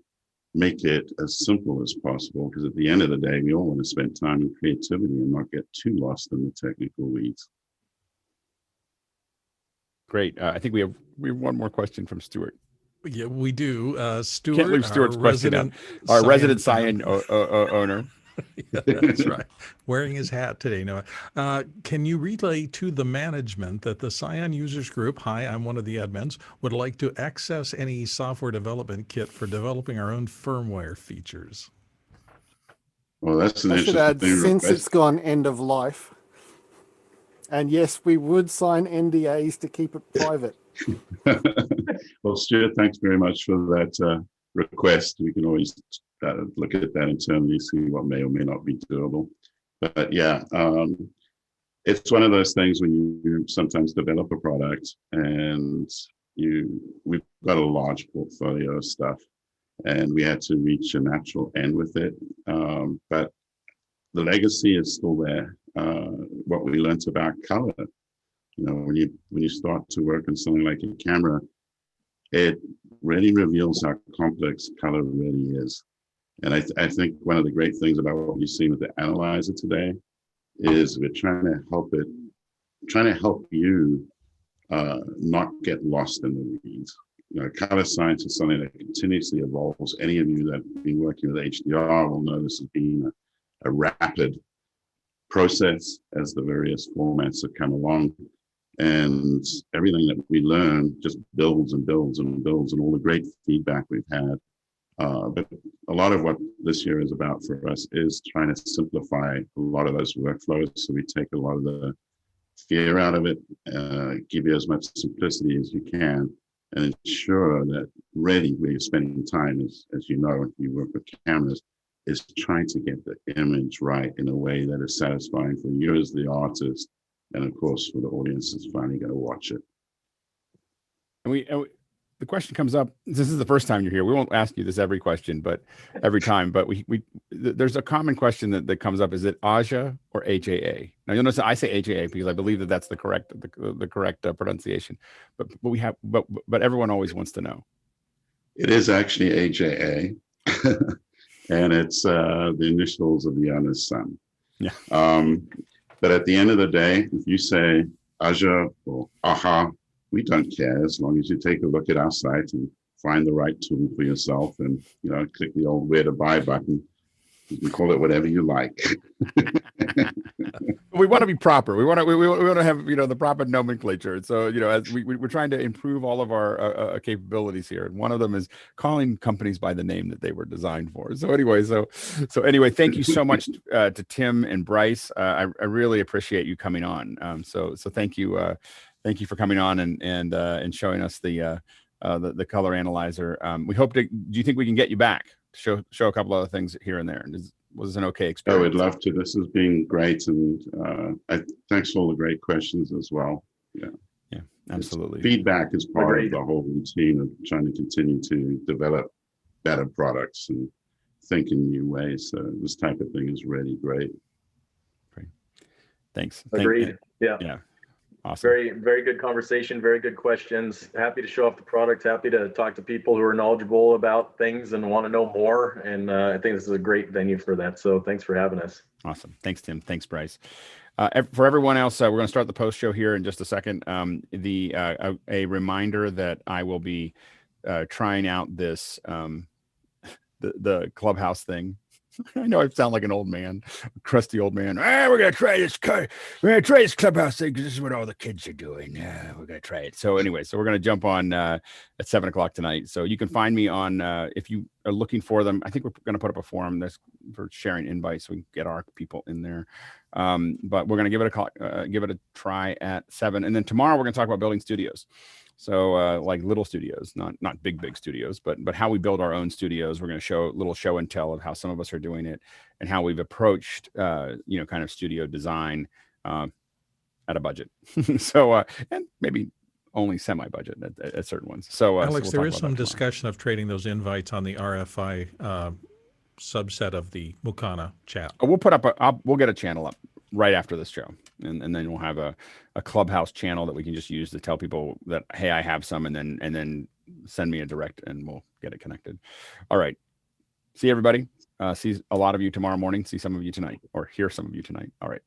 make it as simple as possible, because at the end of the day, we all want to spend time in creativity and not get too lost in the technical weeds. Great. I think we have one more question from Stuart. Yeah, we do. Stuart, Can't leave Stuart's question out. Our resident Cyan owner. Yeah, that's right. Wearing his hat today. No, can you relay to the management that the Cyan users group, hi, I'm one of the admins, would like to access any software development kit for developing our own firmware features? Well, that's an I should add, interesting since it's gone end of life. And yes, we would sign NDAs to keep it private. Well, Stuart, thanks very much for that request. We can always look at that internally, see what may or may not be doable. But yeah, it's one of those things when you sometimes develop a product and we've got a large portfolio of stuff, and we had to reach a natural end with it. But the legacy is still there. What we learned about color, you know, when you start to work on something like a camera, it really reveals how complex color really is. And I think one of the great things about what we've seen with the analyzer today is we're trying to help you not get lost in the weeds. You know, color science is something that continuously evolves. Any of you that have been working with HDR will know this has been a rapid process as the various formats have come along. And everything that we learn just builds and builds and builds, and all the great feedback we've had. But a lot of what this year is about for us is trying to simplify a lot of those workflows, so we take a lot of the fear out of it, give you as much simplicity as you can, and ensure that really where you're spending time, as you know, if you work with cameras, is trying to get the image right in a way that is satisfying for you as the artist, and of course for the audience that's finally going to watch it. And the question comes up, this is the first time you're here, we won't ask you this every time, but there's a common question that comes up. Is it Aja or AJA? Now you'll notice I say AJA because I believe that that's the correct pronunciation, but everyone always wants to know. It is actually AJA. And it's the initials of the owner's son. Yeah. But at the end of the day, if you say Aja or Aha, we don't care, as long as you take a look at our site and find the right tool for yourself, and click the old where to buy button. You can call it whatever you like. We want to be proper. We want to have the proper nomenclature. So as we're trying to improve all of our capabilities here, and one of them is calling companies by the name that they were designed for. So anyway, thank you so much to Tim and Bryce. I really appreciate you coming on. So thank you for coming on and showing us the color analyzer. We hope to. Do you think we can get you back? Show a couple other things here and there. Was an okay experience? I would love to. This has been great, and thanks for all the great questions as well. Yeah, absolutely. Feedback is part of the whole routine of trying to continue to develop better products and think in new ways. So this type of thing is really great. Great. Thanks. Agreed. Yeah. Awesome. Very, very good conversation. Very good questions. Happy to show off the product. Happy to talk to people who are knowledgeable about things and want to know more. And I think this is a great venue for that. So thanks for having us. Awesome. Thanks, Tim. Thanks, Bryce. For everyone else, we're going to start the post show here in just a second. A reminder that I will be trying out this the Clubhouse thing. I know I sound like an old man, a crusty old man. We're gonna try this. We're gonna try this Clubhouse thing because this is what all the kids are doing. We're gonna try it. So anyway, we're gonna jump on at 7:00 tonight. So you can find me on if you are looking for them. I think we're gonna put up a forum that's for sharing invites so we can get our people in there. But we're gonna give it a try at 7, and then tomorrow we're gonna talk about building studios. So like little studios, not big studios, but how we build our own studios. We're going to show a little show and tell of how some of us are doing it and how we've approached, kind of studio design at a budget. So, and maybe only semi-budget at certain ones. So, Alex, so we'll there is some discussion of trading those invites on the RFI subset of the Mukana chat. We'll put up we'll get a channel up right after this show, and then we'll have a Clubhouse channel that we can just use to tell people that, hey, I have some, and then send me a direct and we'll get it connected. All right, see everybody. See a lot of you tomorrow morning. See some of you tonight, or hear some of you tonight. All right.